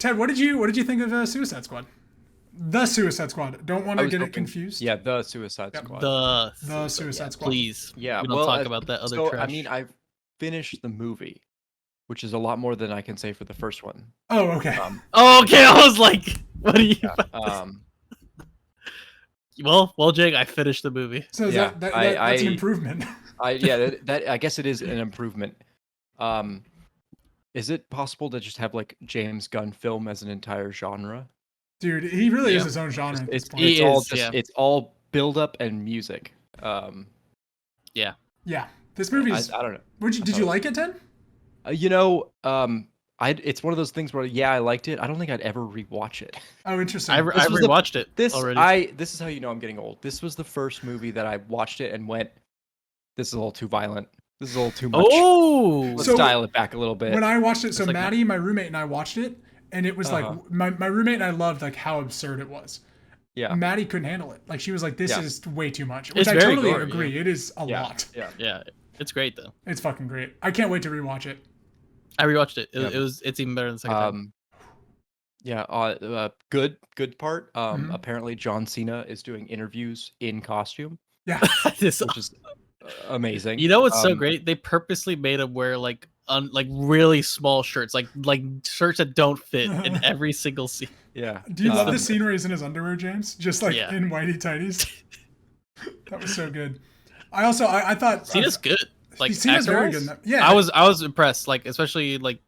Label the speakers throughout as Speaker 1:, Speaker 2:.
Speaker 1: Ted, what did you think of Suicide Squad? The Suicide Squad. Don't want to get it confused.
Speaker 2: Yeah, the Suicide Squad.
Speaker 1: The Suicide Squad.
Speaker 3: Please.
Speaker 2: Yeah,
Speaker 3: we don't talk about that other trash.
Speaker 2: I mean, I've finished the movie, which is a lot more than I can say for the first one.
Speaker 1: Oh, okay.
Speaker 3: Okay, I was like, what are you?
Speaker 2: Yeah,
Speaker 3: Well, Jake, I finished the movie.
Speaker 1: So that's an improvement.
Speaker 2: I guess it is an improvement. Is it possible to just have like James Gunn film as an entire genre?
Speaker 1: Dude, he really is his own genre at this point.
Speaker 2: It's all build up and music.
Speaker 3: Yeah.
Speaker 1: This movie's.
Speaker 2: I don't know.
Speaker 1: Did you like it, Ted?
Speaker 2: It's one of those things where I liked it. I don't think I'd ever rewatch it.
Speaker 1: Oh, interesting.
Speaker 3: I rewatched it already.
Speaker 2: This is how you know I'm getting old. This was the first movie that I watched it and went, "This is a little too violent. This is a little too much. Let's dial it back a little bit."
Speaker 1: When I watched it, Maddie, my roommate, and I watched it, and it was like my roommate and I loved like how absurd it was.
Speaker 2: Yeah.
Speaker 1: Maddie couldn't handle it. Like she was like, "This is way too much," which
Speaker 3: It's
Speaker 1: I
Speaker 3: very
Speaker 1: totally
Speaker 3: gory,
Speaker 1: agree.
Speaker 3: yeah.
Speaker 1: It is a lot.
Speaker 3: Yeah. It's great though.
Speaker 1: It's fucking great. I can't wait to rewatch it.
Speaker 3: I rewatched it. It's even better than the second time.
Speaker 2: Yeah. Good part. Apparently John Cena is doing interviews in costume.
Speaker 1: Yeah.
Speaker 2: Which is amazing.
Speaker 3: You know what's so great? They purposely made him wear like really small shirts, like shirts that don't fit in every single scene.
Speaker 2: Yeah.
Speaker 1: Do you love the scene where he's in his underwear, James? Just like in whitey tighties. That was so good. I thought
Speaker 3: Cena's good. Like
Speaker 1: Cena's very good. Yeah.
Speaker 3: I was impressed. Like especially like,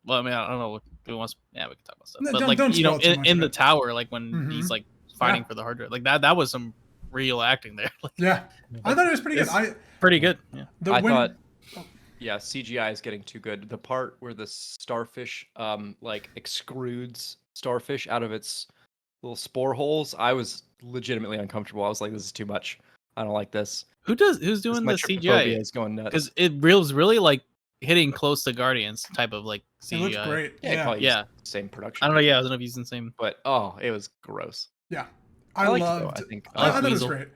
Speaker 3: well, I mean, I don't know. We can talk about stuff. But like in the tower, like when he's like fighting for the hard drive, like that was some real acting there. Like,
Speaker 1: I thought it was pretty good.
Speaker 3: Pretty good. Yeah.
Speaker 2: thought. Yeah, CGI is getting too good. The part where the starfish like extrudes starfish out of its little spore holes, I was legitimately uncomfortable. I was like, this is too much. I don't like this.
Speaker 3: Who's doing the CGI?
Speaker 2: Is going nuts.
Speaker 3: Because it was really like hitting close to Guardians type of like CGI.
Speaker 1: It looks great.
Speaker 2: Yeah. Same production.
Speaker 3: I don't know. Yeah, I don't know if he's using the same.
Speaker 2: But it was gross.
Speaker 1: Yeah.
Speaker 2: I thought
Speaker 1: it was great.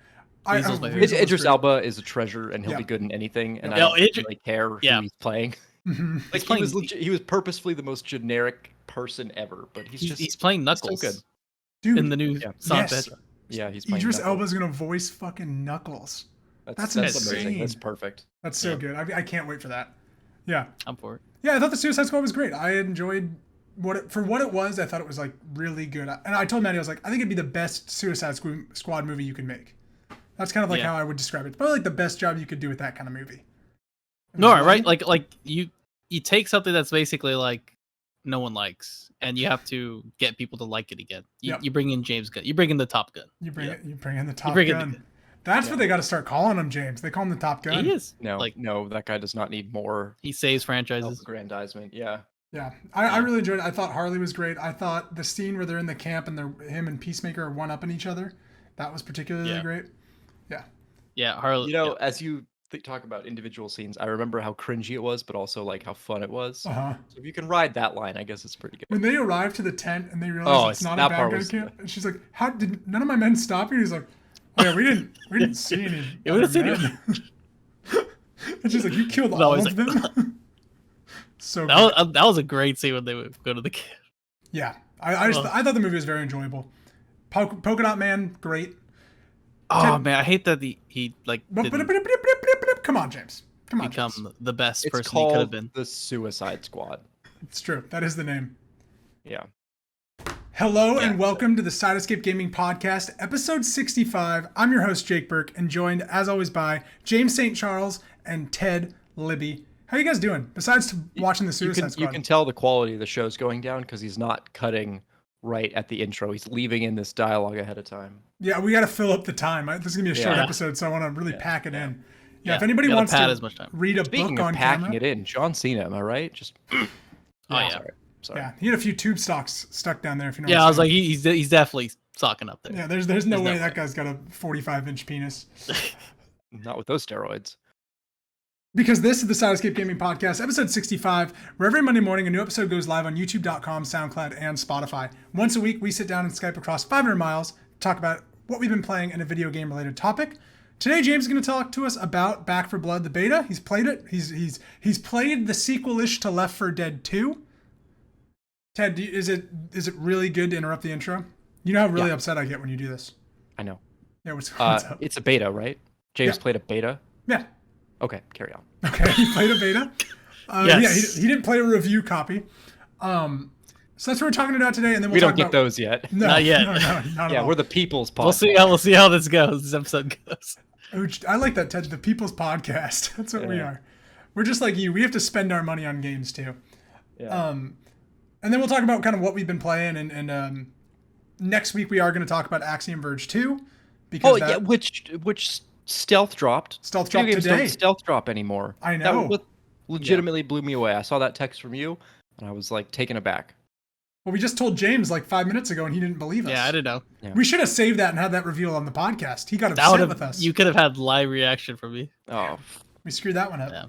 Speaker 2: Idris Elba is a treasure, and he'll be good in anything. And I don't really care who he's playing. Like he was purposefully the most generic person ever, but he's
Speaker 3: playing Knuckles.
Speaker 2: So good.
Speaker 1: Dude,
Speaker 3: in the new Sonic.
Speaker 2: Yeah, he's playing
Speaker 1: Idris
Speaker 2: Knuckles.
Speaker 1: Elba's gonna voice fucking Knuckles. That's insane.
Speaker 2: Amazing. That's perfect.
Speaker 1: That's so good. I can't wait for that. Yeah.
Speaker 3: I'm for it.
Speaker 1: Yeah, I thought the Suicide Squad was great. I enjoyed what it was. I thought it was like really good. And I told Maddie, I was like, I think it'd be the best Suicide Squad movie you can make. That's kind of like how I would describe it. It's probably like the best job you could do with that kind of movie.
Speaker 3: No, right? Like you take something that's basically like no one likes, and you have to get people to like it again. You bring in James Gunn. You bring in the Top Gun.
Speaker 1: You bring in the Top Gun. That's what they got to start calling him, James. They call him the Top Gun.
Speaker 3: He is.
Speaker 2: No, that guy does not need more.
Speaker 3: He saves franchises.
Speaker 2: Aggrandizement. Yeah.
Speaker 1: Yeah, I really enjoyed it. I thought Harley was great. I thought the scene where they're in the camp and him and Peacemaker are one-upping each other, that was particularly great. Yeah.
Speaker 3: Yeah, Harley.
Speaker 2: As you talk about individual scenes, I remember how cringy it was, but also like how fun it was. So if you can ride that line, I guess it's pretty good.
Speaker 1: When they arrive to the tent and they realize it's not a bad guy camp, and she's like, "How did none of my men stop you?" He's like, "Oh yeah, we didn't see any." Men. And she's like, "You killed all of them." So
Speaker 3: that was a great scene when they would go to the camp.
Speaker 1: Yeah, I thought the movie was very enjoyable. Polka Dot Man, great.
Speaker 3: Man, I hate that he like.
Speaker 1: Come on, James. Come on,
Speaker 3: become
Speaker 1: James.
Speaker 3: The best
Speaker 2: it's
Speaker 3: person he could have been.
Speaker 2: The Suicide Squad.
Speaker 1: It's true. That is the name.
Speaker 2: Yeah.
Speaker 1: Hello and welcome to the Side Escape Gaming Podcast, episode 65. I'm your host, Jake Burke, and joined, as always, by James St. Charles and Ted Libby. How you guys doing? Besides watching the Suicide Squad.
Speaker 2: You can tell the quality of the show's going down because he's not cutting right at the intro. He's leaving in this dialogue ahead of time.
Speaker 1: Yeah, we got to fill up the time. This is going to be a short episode, so I want to really pack it in. Yeah, if anybody wants to
Speaker 3: as much time.
Speaker 1: Read a
Speaker 2: Speaking
Speaker 1: book
Speaker 2: of
Speaker 1: on
Speaker 2: packing
Speaker 1: camera,
Speaker 2: it in, John Cena, am I right? Just
Speaker 3: Sorry.
Speaker 1: Yeah, he had a few tube stocks stuck down there. If you know.
Speaker 3: Yeah, I was like, he's definitely socking up there.
Speaker 1: Yeah, there's no way that guy's got a 45-inch penis.
Speaker 2: Not with those steroids.
Speaker 1: Because this is the Side Escape Gaming Podcast, episode 65, where every Monday morning a new episode goes live on YouTube.com, SoundCloud, and Spotify. Once a week, we sit down and Skype across 500 miles to talk about what we've been playing in a video game-related topic. Today, James is going to talk to us about Back 4 Blood, the beta. He's played it. He's played the sequel-ish to Left 4 Dead 2. Ted, is it really good to interrupt the intro? You know how really upset I get when you do this.
Speaker 2: I know.
Speaker 1: Yeah, what's up?
Speaker 2: It's a beta, right? James played a beta?
Speaker 1: Yeah.
Speaker 2: Okay, carry on.
Speaker 1: Okay, he played a beta?
Speaker 3: Yes.
Speaker 1: Yeah, he didn't play a review copy. So that's what we're talking about today, and then
Speaker 2: we don't get those yet.
Speaker 1: No,
Speaker 3: not yet.
Speaker 1: No, not
Speaker 2: yeah,
Speaker 1: at all.
Speaker 2: we're the people's podcast.
Speaker 3: We'll see how this goes. This episode goes.
Speaker 1: I like that, Ted. The people's podcast. That's what we are. We're just like you. We have to spend our money on games too.
Speaker 2: Yeah.
Speaker 1: And then we'll talk about kind of what we've been playing, and next week we are going to talk about Axiom Verge 2. Because
Speaker 2: which stealth dropped.
Speaker 1: Stealth dropped
Speaker 2: Video games
Speaker 1: today.
Speaker 2: Don't stealth drop anymore.
Speaker 1: I know.
Speaker 2: That legitimately blew me away. I saw that text from you, and I was like taken aback.
Speaker 1: Well, we just told James like 5 minutes ago, and he didn't believe us.
Speaker 3: Yeah, I didn't know.
Speaker 2: Yeah.
Speaker 1: We should have saved that and had that reveal on the podcast. He got upset with us.
Speaker 3: You could have had live reaction from me.
Speaker 2: Oh,
Speaker 1: we screwed that one up.
Speaker 3: Yeah.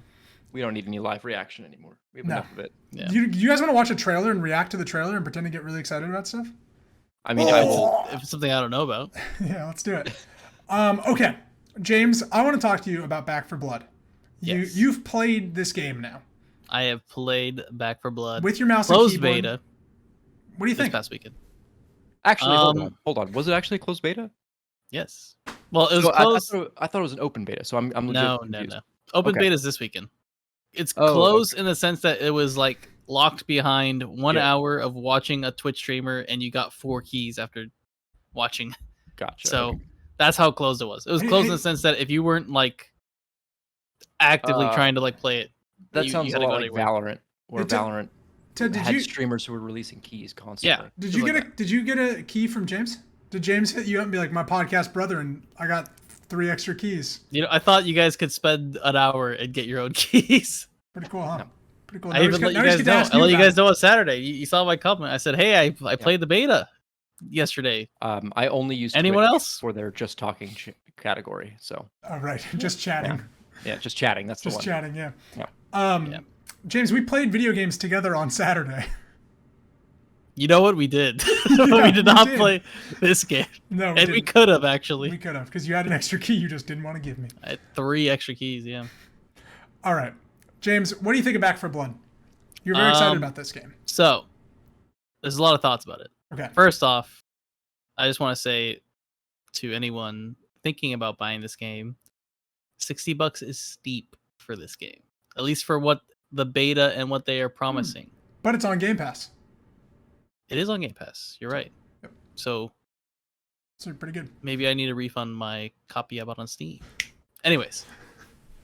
Speaker 2: we don't need any live reaction anymore. We have enough of it.
Speaker 3: Yeah.
Speaker 1: Do you guys want to watch a trailer and react to the trailer and pretend to get really excited about stuff?
Speaker 2: I mean, I will.
Speaker 3: If it's something I don't know about.
Speaker 1: Yeah, let's do it. Okay, James, I want to talk to you about Back 4 Blood.
Speaker 3: Yes.
Speaker 1: You've played this game now.
Speaker 3: I have played Back 4 Blood.
Speaker 1: With your mouse
Speaker 3: closed
Speaker 1: and keyboard.
Speaker 3: beta.
Speaker 1: What do you
Speaker 3: This
Speaker 1: think?
Speaker 3: past weekend.
Speaker 2: Actually, hold on. Was it actually a closed beta?
Speaker 3: Yes. Well, it was
Speaker 2: So
Speaker 3: closed.
Speaker 2: I thought it was an open beta, so I'm legit
Speaker 3: No.
Speaker 2: confused.
Speaker 3: Open
Speaker 2: Okay.
Speaker 3: beta is this weekend. It's
Speaker 2: Oh,
Speaker 3: closed in the sense that it was like locked behind 1
Speaker 2: Yeah.
Speaker 3: hour of watching a Twitch streamer, and you got 4 keys after watching.
Speaker 2: Gotcha.
Speaker 3: So
Speaker 2: okay.
Speaker 3: that's how closed it was. It was closed in the sense that if you weren't like actively trying to like play it,
Speaker 2: that
Speaker 3: you
Speaker 2: sounds a
Speaker 3: had to
Speaker 2: lot
Speaker 3: go
Speaker 2: like
Speaker 3: anywhere.
Speaker 2: Valorant, where Valorant
Speaker 1: Ted,
Speaker 2: had streamers who were releasing keys constantly.
Speaker 3: Yeah.
Speaker 1: Did
Speaker 3: Just
Speaker 1: you
Speaker 3: like
Speaker 1: get
Speaker 3: that.
Speaker 1: Did you get a key from James? Did James hit you up and be like, my podcast brother, and I got 3 extra keys?
Speaker 3: You know, I thought you guys could spend an hour and get your own keys.
Speaker 1: Pretty cool, huh?
Speaker 2: No.
Speaker 1: Pretty cool.
Speaker 3: I even let you guys know. I let you guys know on Saturday. You saw my comment. I said, "Hey, I played the beta yesterday."
Speaker 2: I only use
Speaker 3: Anyone
Speaker 2: Twitch
Speaker 3: else
Speaker 2: for their just talking category. So
Speaker 1: All right, just chatting.
Speaker 2: yeah, just chatting. That's the
Speaker 1: Just
Speaker 2: one.
Speaker 1: chatting, yeah.
Speaker 2: Yeah.
Speaker 3: Yeah.
Speaker 1: James, we played video games together on Saturday.
Speaker 3: You know what we did?
Speaker 1: Yeah,
Speaker 3: we did not
Speaker 1: did.
Speaker 3: play this game,
Speaker 1: No,
Speaker 3: and we
Speaker 1: didn't.
Speaker 3: could have actually.
Speaker 1: We could have, because you had an extra key you just didn't want to give me.
Speaker 3: I had 3 extra keys. Yeah.
Speaker 1: All right. James, what do you think of Back 4 Blood? You're very excited about this game.
Speaker 3: So, there's a lot of thoughts about it.
Speaker 1: Okay.
Speaker 3: First off, I just want to say to anyone thinking about buying this game, $60 is steep for this game. At least for what the beta and what they are promising.
Speaker 1: But it's on Game Pass.
Speaker 3: It is on Game Pass. You're right.
Speaker 1: Yep.
Speaker 3: So
Speaker 1: So pretty good.
Speaker 3: maybe I need to refund my copy I bought on Steam. Anyways,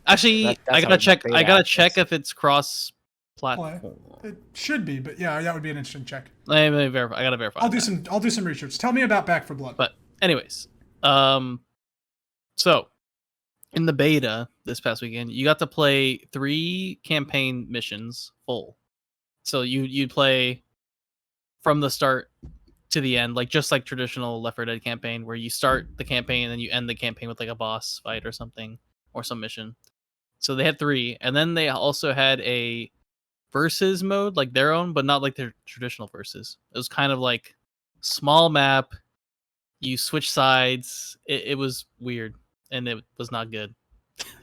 Speaker 3: actually,
Speaker 2: That's
Speaker 3: I
Speaker 2: how
Speaker 3: gotta check.
Speaker 2: beta
Speaker 3: I gotta
Speaker 2: access.
Speaker 3: check if it's cross-platform.
Speaker 1: It should be, but yeah, that would be an interesting check.
Speaker 3: Let me verify. I gotta verify.
Speaker 1: I'll do
Speaker 3: that.
Speaker 1: some research. Tell me about Back 4 Blood.
Speaker 3: But anyways, so in the beta this past weekend, you got to play 3 campaign missions full. So you'd play from the start to the end, like just like traditional Left 4 Dead campaign, where you start the campaign and then you end the campaign with like a boss fight or something, or some mission. So they had 3, and then they also had a versus mode, like their own, but not like their traditional versus. It was kind of like small map. You switch sides. It was weird, and it was not good.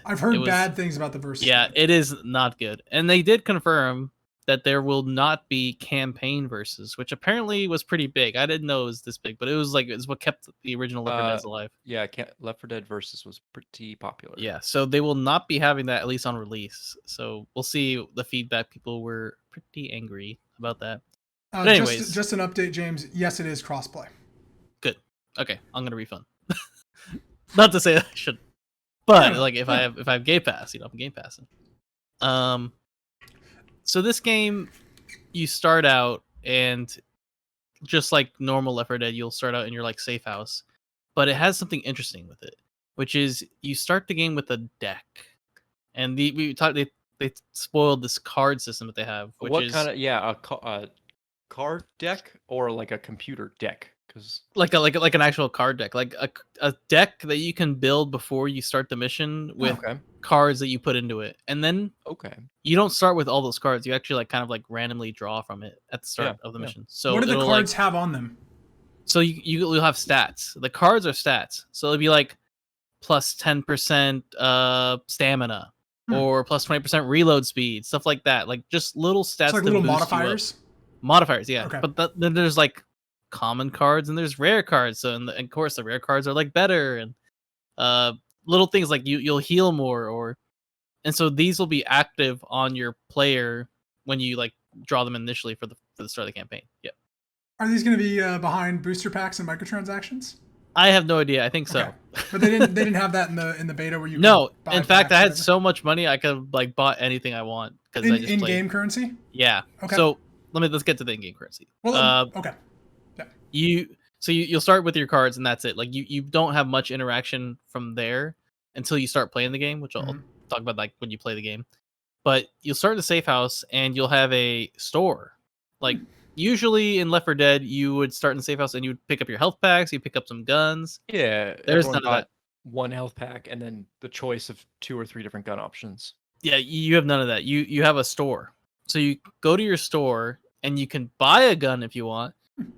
Speaker 1: I've heard
Speaker 3: it was-
Speaker 1: bad things about the versus.
Speaker 3: Yeah, it is not good. And they did confirm that there will not be campaign versus, which apparently was pretty big. I didn't know it was this big, but it was like it's what kept the original Left 4 Dead alive.
Speaker 2: Yeah, Left 4 Dead Versus was pretty popular.
Speaker 3: Yeah, so they will not be having that, at least on release. So we'll see the feedback. People were pretty angry about that. But anyways,
Speaker 1: just an update, James. Yes, it is crossplay.
Speaker 3: good. Okay, I'm gonna refund. Not to say that I should, but
Speaker 1: Yeah,
Speaker 3: like if I have Game Pass, I'm Game Passing. So this game, you start out and just like normal Left 4 Dead, you'll start out in your like safe house, but it has something interesting with it, which is you start the game with a deck, and they spoiled this card system that they have, which
Speaker 2: What
Speaker 3: is
Speaker 2: kind of a card deck or like a computer deck? Because
Speaker 3: like an actual card deck, like a deck that you can build before you start the mission with cards that you put into it, and then you don't start with all those cards. You actually like kind of like randomly draw from it at the start of the mission. So
Speaker 1: what do the
Speaker 3: it'll,
Speaker 1: cards
Speaker 3: like,
Speaker 1: have on them?
Speaker 3: So you'll have stats. The cards are stats. So it'll be like plus 10% stamina or plus 20% reload speed, stuff like that. Like just little stats.
Speaker 1: It's like
Speaker 3: to
Speaker 1: little
Speaker 3: boost you up.
Speaker 1: modifiers.
Speaker 3: Modifiers, yeah.
Speaker 1: Okay.
Speaker 3: But then there's like common cards and there's rare cards. So and of course the rare cards are like better and little things like you'll heal more and so these will be active on your player when you like draw them initially for the start of the campaign. Yeah.
Speaker 1: Are these going to be behind booster packs and microtransactions?
Speaker 3: I have no idea. I think so.
Speaker 1: Okay. But they didn't have that in the beta where you
Speaker 3: No,
Speaker 1: could buy
Speaker 3: in fact,
Speaker 1: packs
Speaker 3: I
Speaker 1: or
Speaker 3: had
Speaker 1: whatever?
Speaker 3: so much money I could like bought anything I want because I just
Speaker 1: in
Speaker 3: played.
Speaker 1: game currency.
Speaker 3: Yeah.
Speaker 1: Okay.
Speaker 3: So let's get to the in-game currency.
Speaker 1: Well, okay.
Speaker 3: You'll start with your cards and that's it. Like you don't have much interaction from there until you start playing the game, which I'll
Speaker 1: Mhm.
Speaker 3: talk about like when you play the game. But you'll start in the safe house and you'll have a store. Like usually in Left 4 Dead, you would start in the safe house and you would pick up your health packs, you pick up some guns.
Speaker 2: Yeah,
Speaker 3: There's
Speaker 2: everyone
Speaker 3: none of
Speaker 2: got
Speaker 3: that.
Speaker 2: one health pack and then the choice of 2 or 3 different gun options.
Speaker 3: Yeah, you have none of that. You have a store. So you go to your store and you can buy a gun if you want.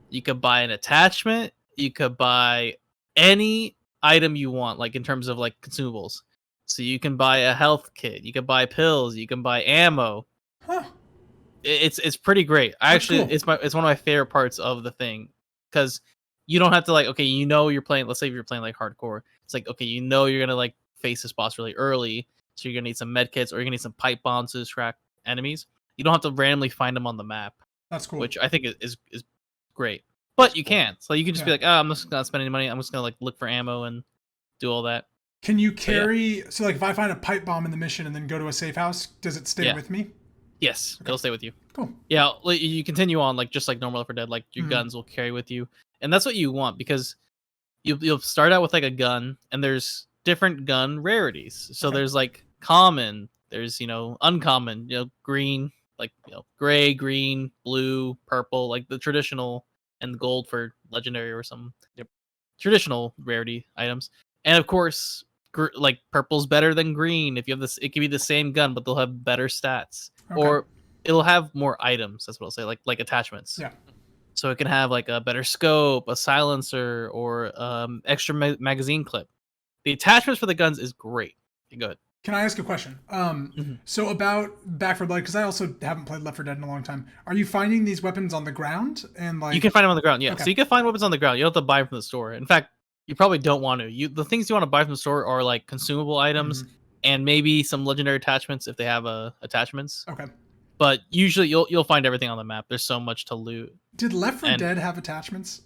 Speaker 3: You could buy an attachment. You could buy any item you want, like in terms of like consumables. So you can buy a health kit. You can buy pills. You can buy ammo.
Speaker 1: Huh.
Speaker 3: It's pretty great.
Speaker 1: That's cool.
Speaker 3: It's one of my favorite parts of the thing because you don't have to like you're playing. Let's say if you're playing like hardcore, it's like you're gonna like face this boss really early, so you're gonna need some med kits or you're gonna need some pipe bombs to distract enemies. You don't have to randomly find them on the map,
Speaker 1: That's cool.
Speaker 3: which I think is great. But you can't. So you can just be like, I'm just not spending any money. I'm just gonna like look for ammo and do all that.
Speaker 1: Can you carry? So like, if I find a pipe bomb in the mission and then go to a safe house, does it stay with me?
Speaker 3: Yes, it'll stay with you.
Speaker 1: Cool.
Speaker 3: Yeah, you continue on like just like normal Left 4 Dead. Like your guns will carry with you, and that's what you want because you'll start out with like a gun, and there's different gun rarities. So there's like common, there's uncommon, green, like gray, green, blue, purple, like the traditional, and gold for legendary or some traditional rarity items, and of course. Like purple's better than green. If you have this, it could be the same gun, but they'll have better stats, or it'll have more items. That's what I'll say, like attachments.
Speaker 1: Yeah.
Speaker 3: So it can have like a better scope, a silencer, or extra magazine clip. The attachments for the guns is great. Go ahead.
Speaker 1: Can I ask a question? So about Back 4 Blood, because I also haven't played Left 4 Dead in a long time. Are you finding these weapons on the ground and like?
Speaker 3: You can find them on the ground. Yeah.
Speaker 1: Okay.
Speaker 3: So you can find weapons on the ground. You don't have to buy them from the store. In fact, you probably don't want to. The things you want to buy from the store are like consumable items and maybe some legendary attachments if they have attachments.
Speaker 1: Okay.
Speaker 3: But usually you'll find everything on the map. There's so much to loot.
Speaker 1: Did Left 4 Dead have attachments?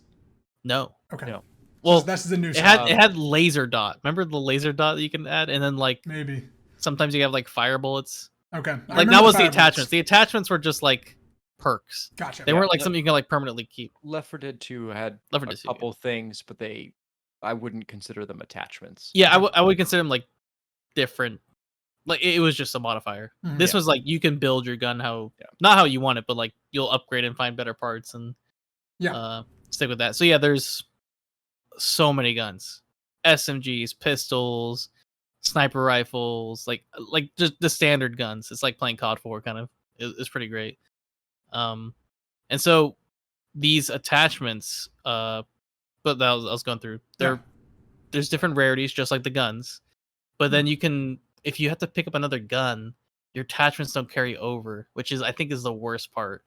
Speaker 3: No.
Speaker 1: Okay.
Speaker 2: No.
Speaker 1: Well, that's the new.
Speaker 3: It had laser dot. Remember the laser dot that you can add, and then like
Speaker 1: maybe
Speaker 3: sometimes you have like fire bullets.
Speaker 1: Okay.
Speaker 3: Like that was the attachments. The attachments were just like perks.
Speaker 1: Gotcha.
Speaker 3: They weren't like something you can like permanently keep.
Speaker 2: Left 4 Dead 2 had
Speaker 3: Left 4
Speaker 2: a
Speaker 3: Dead 2,
Speaker 2: couple things, but I wouldn't consider them attachments.
Speaker 3: Yeah, I would consider them like different. Like it was just a modifier. This was like you can build your gun not how you want it, but like you'll upgrade and find better parts and stick with that. So yeah, there's so many guns, SMGs, pistols, sniper rifles, like just the standard guns. It's like playing COD 4 kind of. It's pretty great. And so these attachments, but that I was going through. There's different rarities, just like the guns. But then you can, if you have to pick up another gun, your attachments don't carry over, which I think is the worst part.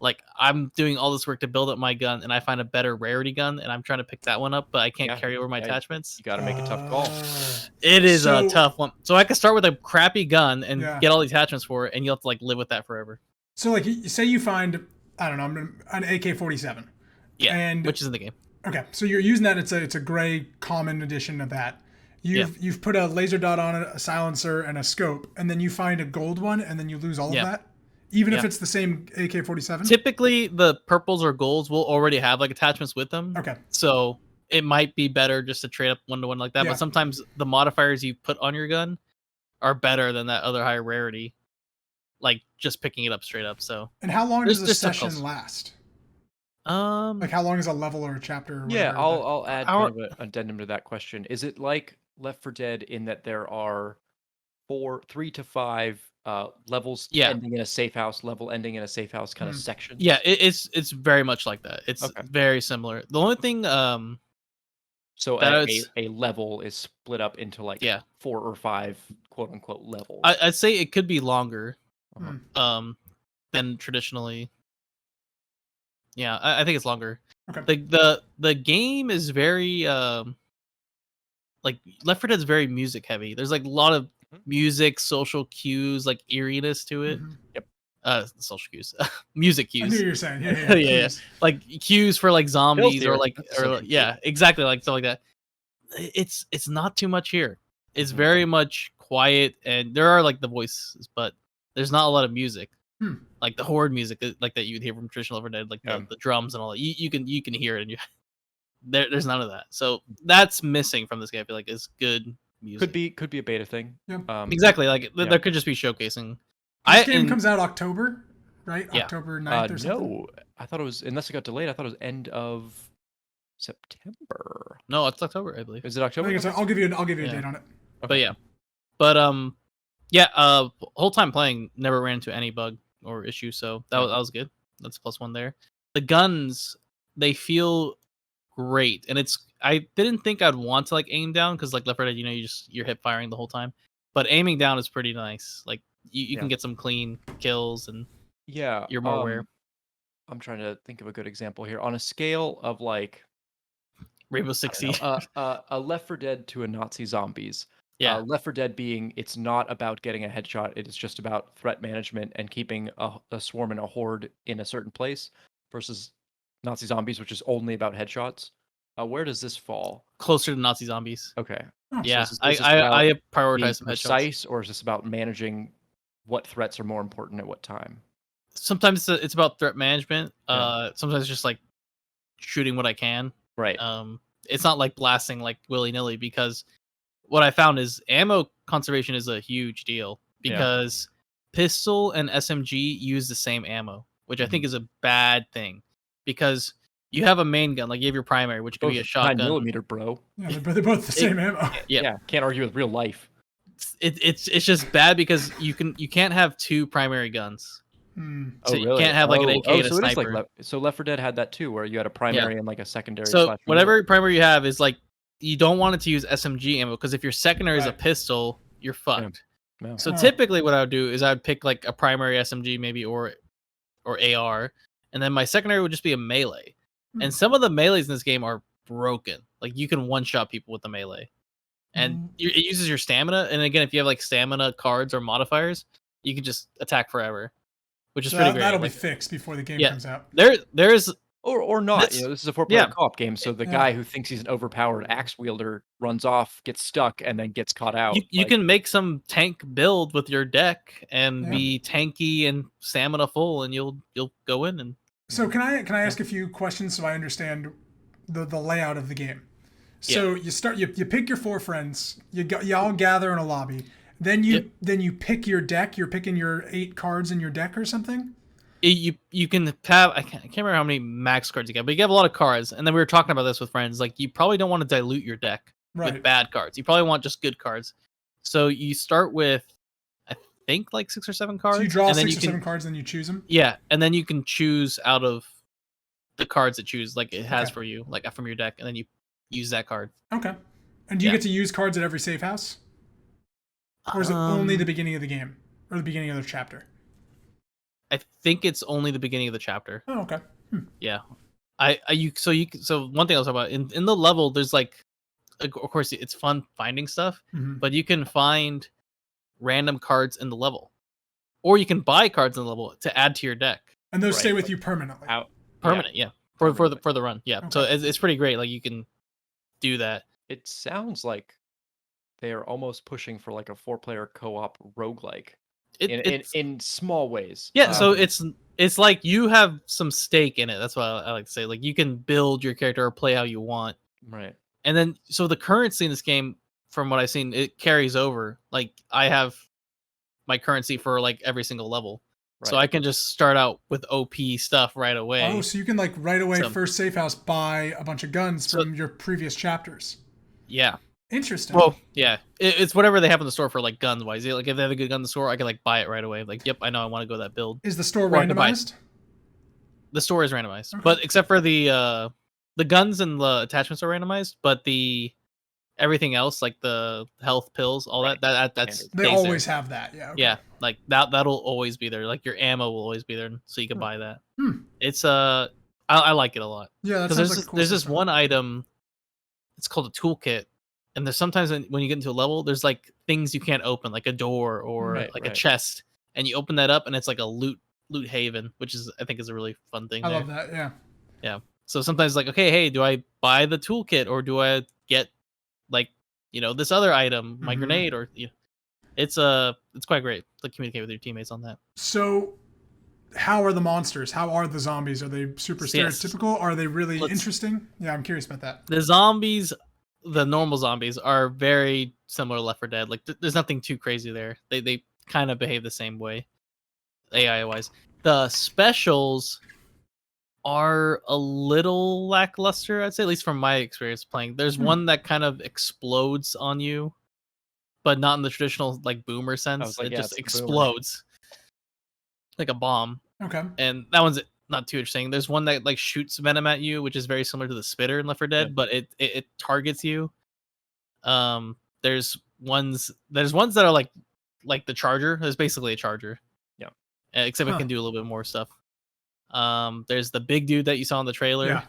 Speaker 3: Like I'm doing all this work to build up my gun, and I find a better rarity gun, and I'm trying to pick that one up, but I can't carry over my attachments.
Speaker 2: You got to make a tough call.
Speaker 3: It is a tough one. So I could start with a crappy gun and get all the attachments for it, and you'll have to like live with that forever.
Speaker 1: So like, say you find, I don't know, an AK-47.
Speaker 3: Yeah,
Speaker 1: and
Speaker 3: which is in the game.
Speaker 1: Okay, so you're using that. It's a gray common edition of that. You've put a laser dot on it, a silencer, and a scope, and then you find a gold one, and then you lose all of that, even if it's the same AK-47.
Speaker 3: Typically, the purples or golds will already have like attachments with them.
Speaker 1: Okay,
Speaker 3: so it might be better just to trade up 1-to-1 like that. But sometimes the modifiers you put on your gun are better than that other high rarity, like just picking it up straight up. So.
Speaker 1: And how long does a session last? Like how long is a level or a chapter? Or
Speaker 2: yeah, I'll add kind of an addendum to that question. Is it like Left 4 Dead in that there are 3 to 5 levels ending in a safe house, level ending in a safe house kind of section?
Speaker 3: Yeah, it's very much like that. It's very similar. The only thing
Speaker 2: so a level is split up into like 4 or 5 quote unquote levels.
Speaker 3: I'd say it could be longer than traditionally. Yeah, I think it's longer.
Speaker 1: Okay.
Speaker 3: The game is very like Left 4 Dead's very music heavy. There's like a lot of music, social cues, like eeriness to it. Social cues, music
Speaker 1: I knew
Speaker 3: cues.
Speaker 1: you were saying. Yeah,
Speaker 3: yeah, yeah,
Speaker 1: cues.
Speaker 3: like cues for like zombies or
Speaker 2: theory,
Speaker 3: like
Speaker 2: that's social
Speaker 3: yeah, exactly, like stuff like that. It's not too much here. It's very much quiet, and there are like the voices, but there's not a lot of music. Like the horde music, like that you'd hear from traditional Left 4 Dead, like the drums and all that. You can hear it, and there's none of that. So that's missing from this game. I feel like is good music.
Speaker 2: Could be a beta thing.
Speaker 1: Yeah.
Speaker 3: Exactly. Like there could just be showcasing.
Speaker 1: This game comes out October, right?
Speaker 3: Yeah.
Speaker 1: October 9th or something.
Speaker 2: No, I thought it was, unless it got delayed. I thought it was end of September.
Speaker 3: No, it's October, I believe.
Speaker 2: Is it October?
Speaker 1: I'll give you a date on it.
Speaker 3: Okay. But yeah. Whole time playing never ran into any bug or issue, so that was good. That's +1 there. The guns, they feel great, and I didn't think I'd want to like aim down because like Left 4 Dead, you're hip firing the whole time, but aiming down is pretty nice. Like you can get some clean kills, and you're more aware.
Speaker 2: I'm trying to think of a good example here on a scale of like
Speaker 3: Rainbow Six Siege.
Speaker 2: A Left 4 Dead to a Nazi zombies.
Speaker 3: Yeah.
Speaker 2: Left 4 Dead being, it's not about getting a headshot. It is just about threat management and keeping a swarm and a horde in a certain place, versus Nazi zombies, which is only about headshots. Where does this fall?
Speaker 3: Closer to Nazi zombies.
Speaker 2: Okay.
Speaker 3: Yeah,
Speaker 2: So is this
Speaker 3: I
Speaker 2: about
Speaker 3: prioritize
Speaker 2: being
Speaker 3: some headshots.
Speaker 2: precise, or is this about managing what threats are more important at what time?
Speaker 3: Sometimes it's about threat management. Sometimes just like shooting what I can.
Speaker 2: Right.
Speaker 3: It's not like blasting like willy-nilly, because what I found is ammo conservation is a huge deal, because pistol and SMG use the same ammo, which I think is a bad thing, because you have a main gun, like you have your primary, which could be a shotgun.
Speaker 2: 9mm, bro.
Speaker 1: Yeah, they're both the same ammo.
Speaker 2: Yeah, can't argue with real life.
Speaker 3: It's just bad because you can't have two primary guns. So
Speaker 2: really?
Speaker 3: you can't have like an AK and a
Speaker 2: so
Speaker 3: sniper.
Speaker 2: It is like so Left 4 Dead had that too, where you had a primary and like a secondary.
Speaker 3: So whatever primary you have is like, you don't want it to use SMG ammo, because if your secondary is a pistol, you're fucked.
Speaker 2: Yeah.
Speaker 3: So typically what I would do is I would pick like a primary SMG maybe, or AR, and then my secondary would just be a melee. And some of the melees in this game are broken. Like you can one-shot people with the melee. And it uses your stamina, and again, if you have like stamina cards or modifiers, you can just attack forever, which is pretty great.
Speaker 1: That'll be fixed before the game comes out.
Speaker 3: There's
Speaker 2: or not. This is a 4-player co-op game, so the guy who thinks he's an overpowered axe wielder runs off, gets stuck, and then gets caught out.
Speaker 3: You can make some tank build with your deck and be tanky and stamina full, and you'll go in and.
Speaker 1: So can I ask a few questions so I understand the layout of the game? So you pick your 4 friends, you all gather in a lobby. Then you pick your deck. You're picking your 8 cards in your deck or something.
Speaker 3: You can have, I can't remember how many max cards you get, but you have a lot of cards. And then we were talking about this with friends. Like, you probably don't want to dilute your deck with bad cards. You probably want just good cards. So you start with, I think, like 6 or 7 cards.
Speaker 1: So you draw 6 or 7 cards, then you choose them.
Speaker 3: Yeah, and then you can choose out of the cards it chooses, like it has for you, like from your deck, and then you use that card.
Speaker 1: Okay. And do you get to use cards at every safe house? Or is it only the beginning of the game? Or the beginning of the chapter?
Speaker 3: I think it's only the beginning of the chapter.
Speaker 1: Oh, okay.
Speaker 3: Yeah. So one thing I'll talk about, in the level, there's like, of course it's fun finding stuff, but you can find random cards in the level. Or you can buy cards in the level to add to your deck.
Speaker 1: And those stay with you permanently.
Speaker 3: Permanent, yeah. For the run. Yeah. Okay. So it's pretty great. Like, you can do that.
Speaker 2: It sounds like they are almost pushing for like a 4-player co-op roguelike in small ways.
Speaker 3: Yeah, so it's like you have some stake in it. That's what I like to say. Like, you can build your character or play how you want.
Speaker 2: Right.
Speaker 3: And then, so the currency in this game, from what I've seen, it carries over. Like, I have my currency for like every single level. Right. So I can just start out with OP stuff right away.
Speaker 1: Oh, so you can like right away, first safe house, buy a bunch of guns from your previous chapters.
Speaker 3: Yeah.
Speaker 1: Interesting.
Speaker 3: Well, yeah, it's whatever they have in the store for like guns wise. Like, if they have a good gun in the store, I can like buy it right away. Like, yep, I know I want to go that build.
Speaker 1: Is the store randomized?
Speaker 3: The store is randomized, but except for the guns and the attachments are randomized, but everything else, like the health pills, all that's
Speaker 1: they always have that. Yeah. Okay.
Speaker 3: Yeah, like that'll always be there. Like, your ammo will always be there, so you can buy that. It's I like it a lot.
Speaker 1: Yeah, that
Speaker 3: Because
Speaker 1: sounds like a cool
Speaker 3: there's this
Speaker 1: system.
Speaker 3: one item, it's called a toolkit, and there's sometimes when you get into a level, there's like things you can't open, like a door or
Speaker 2: Right,
Speaker 3: like a
Speaker 2: right.
Speaker 3: chest, and you open that up, and it's like a loot haven, which is I think is a really fun thing.
Speaker 1: I
Speaker 3: there.
Speaker 1: love that. Yeah.
Speaker 3: Yeah. So sometimes like, okay, hey, do I buy the toolkit or do I get like this other item, my
Speaker 1: Mhm.
Speaker 3: grenade, or it's quite great to communicate with your teammates on that.
Speaker 1: So, how are the monsters? How are the zombies? Are they super
Speaker 3: Yes.
Speaker 1: stereotypical? Are they really
Speaker 3: Let's-
Speaker 1: interesting? Yeah, I'm curious about that.
Speaker 3: The zombies, the normal zombies, are very similar to Left 4 Dead. Like there's nothing too crazy there. They kind of behave the same way, AI wise. The specials are a little lackluster, I'd say, at least from my experience playing. There's one that kind of explodes on you, but not in the traditional like boomer sense.
Speaker 2: like,
Speaker 3: It
Speaker 2: yeah,
Speaker 3: just
Speaker 2: it's the boomer.
Speaker 3: explodes like a bomb.
Speaker 1: Okay.
Speaker 3: And that one's not too interesting. There's one that like shoots venom at you, which is very similar to the spitter in Left 4 Dead,
Speaker 2: Yep.
Speaker 3: but it targets you. There's ones that are like the charger. It's basically a charger.
Speaker 2: Yeah.
Speaker 3: Except it can do a little bit more stuff. There's the big dude that you saw in the trailer.
Speaker 1: Yeah.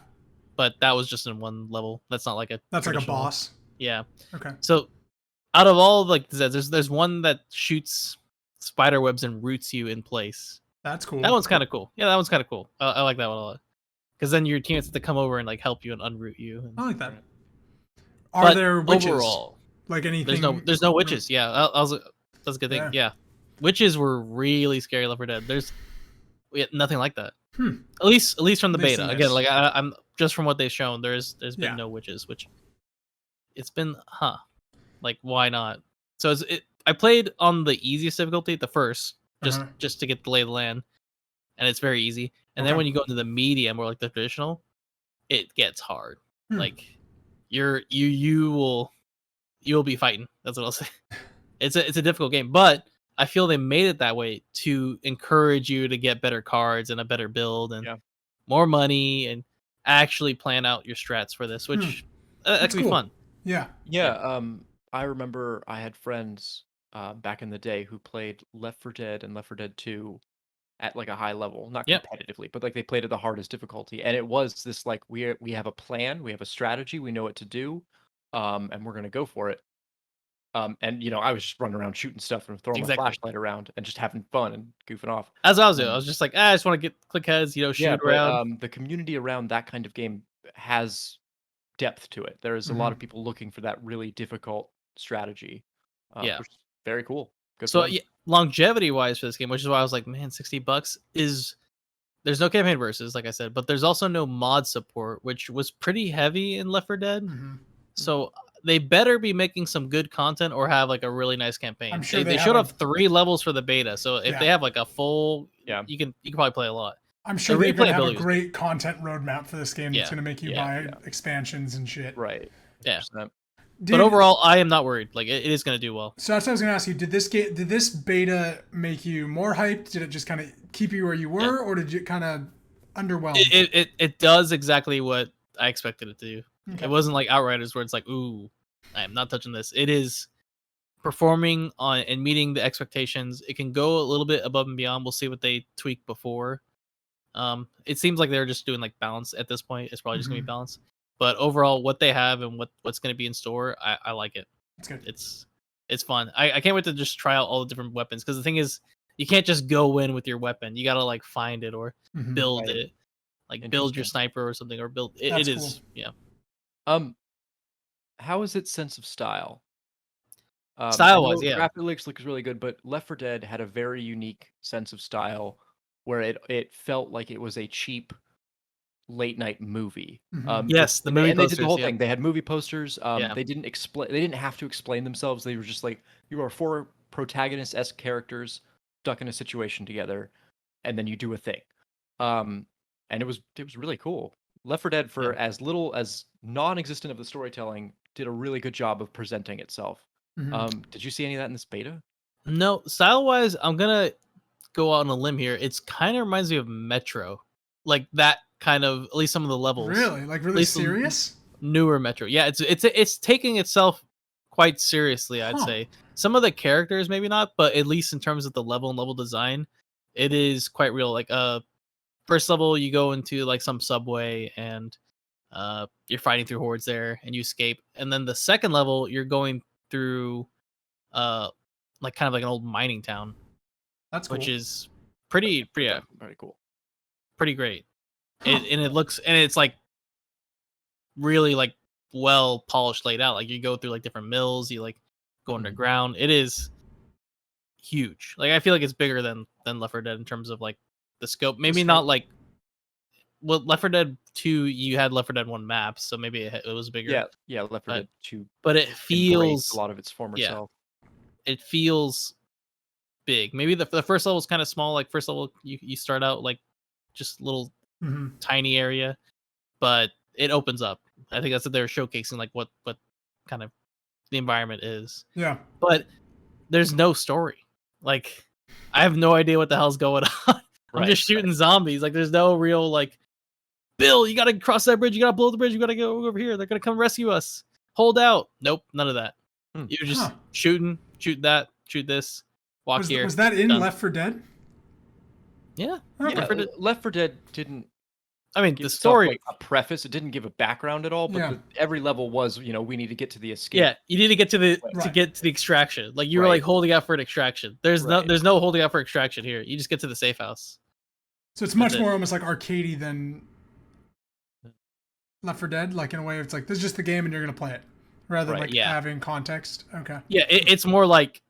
Speaker 3: But that was just in one level. That's not like a
Speaker 1: That's like a
Speaker 3: traditional-
Speaker 1: boss.
Speaker 3: Yeah.
Speaker 1: Okay.
Speaker 3: So out of all like there's one that shoots spider webs and roots you in place.
Speaker 1: That's cool.
Speaker 3: That one's kind of cool. Yeah, that one's kind of cool. I like that one a lot. Because then your teammates have to come over and like help you and unroot you.
Speaker 1: I like that.
Speaker 2: Right.
Speaker 1: Are
Speaker 3: But
Speaker 1: there witches?
Speaker 3: overall,
Speaker 1: Like anything?
Speaker 3: there's no witches. Yeah, that's a good thing.
Speaker 1: Yeah.
Speaker 3: Yeah, witches were really scary. Left 4 Dead. We had nothing like that.
Speaker 1: Hmm.
Speaker 3: At least from the
Speaker 1: At least
Speaker 3: beta.
Speaker 1: in
Speaker 3: Again,
Speaker 1: this.
Speaker 3: like I'm just from what they've shown. There's been
Speaker 1: Yeah.
Speaker 3: no witches, which it's been like why not? So I played on the easiest difficulty, the first, just to get the lay of the land, and it's very easy. And then
Speaker 1: Okay.
Speaker 3: when you go into the medium or like the traditional, it gets hard.
Speaker 1: Hmm.
Speaker 3: Like you'll be fighting. That's what I'll say. It's a difficult game, but I feel they made it that way to encourage you to get better cards and a better build and
Speaker 2: Yeah.
Speaker 3: more money and actually plan out your strats for this, which that
Speaker 1: That's
Speaker 3: could be
Speaker 1: cool.
Speaker 3: fun.
Speaker 1: Yeah.
Speaker 2: Yeah, I remember I had friends back in the day who played Left 4 Dead and Left 4 Dead 2 at like a high level, not
Speaker 3: Yep.
Speaker 2: competitively, but like they played at the hardest difficulty, and it was this like we have a plan, we have a strategy, we know what to do, and we're gonna go for it. And I was just running around shooting stuff and throwing
Speaker 3: Exactly.
Speaker 2: my flashlight around and just having fun and goofing off.
Speaker 3: As I was doing, I was just like, I just want to click heads, shoot
Speaker 2: Yeah,
Speaker 3: around.
Speaker 2: but the community around that kind of game has depth to it. There is a lot of people looking for that really difficult strategy.
Speaker 3: Yeah.
Speaker 2: Which is very cool. Good
Speaker 3: So
Speaker 2: fun.
Speaker 3: yeah, longevity wise for this game, which is why I was like, man, $60 is there's no campaign versus, like I said, but there's also no mod support, which was pretty heavy in Left 4 Dead.
Speaker 1: Mhm.
Speaker 3: So they better be making some good content or have like a really nice campaign.
Speaker 1: I'm sure
Speaker 3: they
Speaker 1: they
Speaker 3: showed
Speaker 1: have
Speaker 3: off 3 levels for the beta, so if
Speaker 1: Yeah.
Speaker 3: they have like a full,
Speaker 2: Yeah.
Speaker 3: you can probably play a lot.
Speaker 1: I'm sure
Speaker 3: The
Speaker 1: they're going to have a
Speaker 3: replayability is
Speaker 1: great content roadmap for this game that's
Speaker 3: Yeah.
Speaker 1: going to make you
Speaker 2: Yeah,
Speaker 1: buy
Speaker 2: yeah.
Speaker 1: expansions and shit.
Speaker 2: Right.
Speaker 3: Yeah.
Speaker 2: 100%.
Speaker 1: Did-
Speaker 3: But overall, I am not worried. Like it is going to do well.
Speaker 1: So that's what I was going to ask you. Did this beta make you more hyped? Did it just kind of keep you where you were, or did you kind of underwhelm?
Speaker 3: It does exactly what I expected it to do.
Speaker 1: Okay.
Speaker 3: It wasn't like Outriders where it's like, ooh, I am not touching this. It is performing on and meeting the expectations. It can go a little bit above and beyond. We'll see what they tweak before. It seems like they're just doing like balance at this point. It's probably just gonna be balance. But overall, what they have and what's gonna be in store, I like it.
Speaker 1: That's good.
Speaker 3: It's fun. I can't wait to just try out all the different weapons, because the thing is, you can't just go in with your weapon. You gotta like find it or
Speaker 1: Mhm.
Speaker 3: build
Speaker 2: Right.
Speaker 3: it, like build your
Speaker 2: Interesting.
Speaker 3: sniper or something, or build it.
Speaker 1: That's
Speaker 3: It is
Speaker 1: cool.
Speaker 3: yeah.
Speaker 2: How is its sense of style? I
Speaker 3: Style-wise,
Speaker 2: know
Speaker 3: yeah.
Speaker 2: Graphics looks really good, but Left 4 Dead had a very unique sense of style where it felt like it was a cheap late night movie.
Speaker 1: Mhm.
Speaker 3: Yes, the
Speaker 2: and
Speaker 3: movie
Speaker 2: they did the whole
Speaker 3: posters,
Speaker 2: thing. They had movie posters.
Speaker 3: Yeah.
Speaker 2: They didn't explain. They didn't have to explain themselves. They were just like, you are 4 protagonist-esque characters stuck in a situation together, and then you do a thing. And it was really cool. Left 4 Dead, for as little as non-existent of the storytelling, did a really good job of presenting itself.
Speaker 1: Mhm.
Speaker 2: Did you see any of that in this beta?
Speaker 3: No, style-wise, I'm gonna go out on a limb here. It's kind of reminds me of Metro, like that kind of, at least some of the levels.
Speaker 1: Really? Like really
Speaker 3: least-
Speaker 1: serious?
Speaker 3: Newer Metro. Yeah, it's taking itself quite seriously, I'd
Speaker 1: Huh.
Speaker 3: say. Some of the characters maybe not, but at least in terms of the level and level design, it is quite real. Like first level you go into like some subway and you're fighting through hordes there and you escape. And then the second level you're going through like kind of like an old mining town,
Speaker 1: That's cool.
Speaker 3: which is pretty
Speaker 2: Very cool.
Speaker 3: pretty great.
Speaker 1: Huh.
Speaker 3: And it looks, and it's like really like well polished, laid out. Like you go through like different mills, you like go underground. It is huge. Like I feel like it's bigger than Left 4 Dead in terms of like the scope. Maybe not like, well, Left 4 Dead 2 you had Left 4 Dead 1 maps, so maybe it was bigger.
Speaker 2: Yeah, Left 4 Dead 2.
Speaker 3: But it feels
Speaker 2: a lot of its former self.
Speaker 3: It feels big. Maybe the first level is kind of small. Like first level you start out like just little tiny area, but it opens up. I think that's what they're showcasing, like what kind of the environment is.
Speaker 1: Yeah.
Speaker 3: But there's no story. Like I have no idea what the hell's going on. I'm just shooting zombies. Like there's no real like, Bill, you gotta cross that bridge, you gotta blow the bridge, you gotta go over here, they're gonna come rescue us. Hold out. Nope, none of that. You're just shooting, shoot that, shoot this, walk here.
Speaker 1: Was that in Left 4 Dead?
Speaker 3: Yeah.
Speaker 1: Okay.
Speaker 2: Left 4 Dead didn't.
Speaker 3: I mean, the story,
Speaker 2: like a preface. It didn't give a background at all. But every level was, we need to get to the escape.
Speaker 3: Yeah, you need to get to the extraction. Like you were like holding out for an extraction. There's no holding out for extraction here. You just get to the safe house.
Speaker 1: So it's much more almost like arcadey than Left 4 Dead. Like in a way, it's like this is just the game and you're gonna play it, rather than like having context. Okay.
Speaker 3: Yeah, it's more like.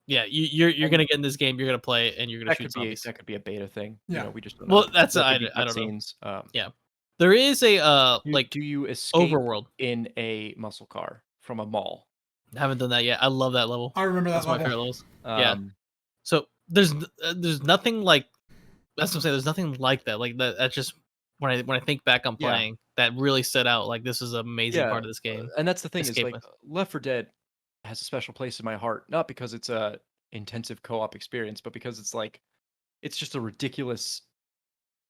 Speaker 3: Yeah, you're gonna get in this game. You're gonna play it, and you're gonna shoot zombies.
Speaker 2: That could be a beta thing.
Speaker 1: Yeah,
Speaker 2: we just don't know.
Speaker 3: Well, that's I don't know. Yeah, there is a
Speaker 2: do you escape
Speaker 3: overworld
Speaker 2: in a muscle car from a mall?
Speaker 3: I haven't done that yet. I love that level.
Speaker 1: I remember that.
Speaker 3: That's
Speaker 1: level.
Speaker 3: my favorite levels. Yeah. So there's nothing like that's what I'm saying. There's nothing like that. Like that. That's just when I think back on playing that really stood out. Like this is an amazing part of this game.
Speaker 2: And that's the thing is like Left 4 Dead has a special place in my heart, not because it's a intensive co-op experience, but because it's just a ridiculous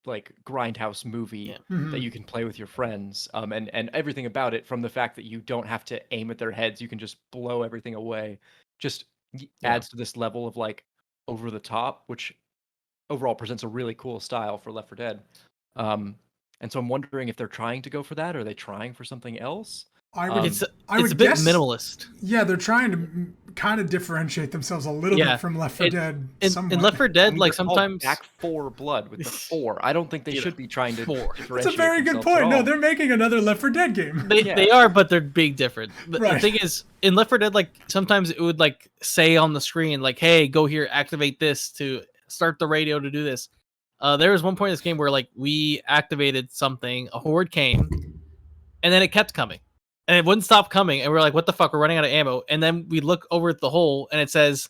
Speaker 2: like grindhouse movie that you can play with your friends, and everything about it, from the fact that you don't have to aim at their heads, you can just blow everything away, just adds to this level of like over the top, which overall presents a really cool style for Left 4 Dead. And so I'm wondering if they're trying to go for that, or are they trying for something else?
Speaker 3: It's a bit minimalist.
Speaker 1: Yeah, they're trying to kind of differentiate themselves a little bit from Left 4 Dead.
Speaker 3: In Left 4 Dead, like sometimes
Speaker 2: Back 4 Blood with the 4. I don't think they should be trying to differentiate.
Speaker 1: That's a very good point. No, they're making another Left 4 Dead game.
Speaker 3: They are, but they're big different. The thing is, in Left 4 Dead, like sometimes it would like say on the screen, like, "Hey, go here, activate this to start the radio to do this." There was one point in this game where like we activated something, a horde came, and then it kept coming. And it wouldn't stop coming, and we're like, "What the fuck? We're running out of ammo." And then we look over at the hole, and it says,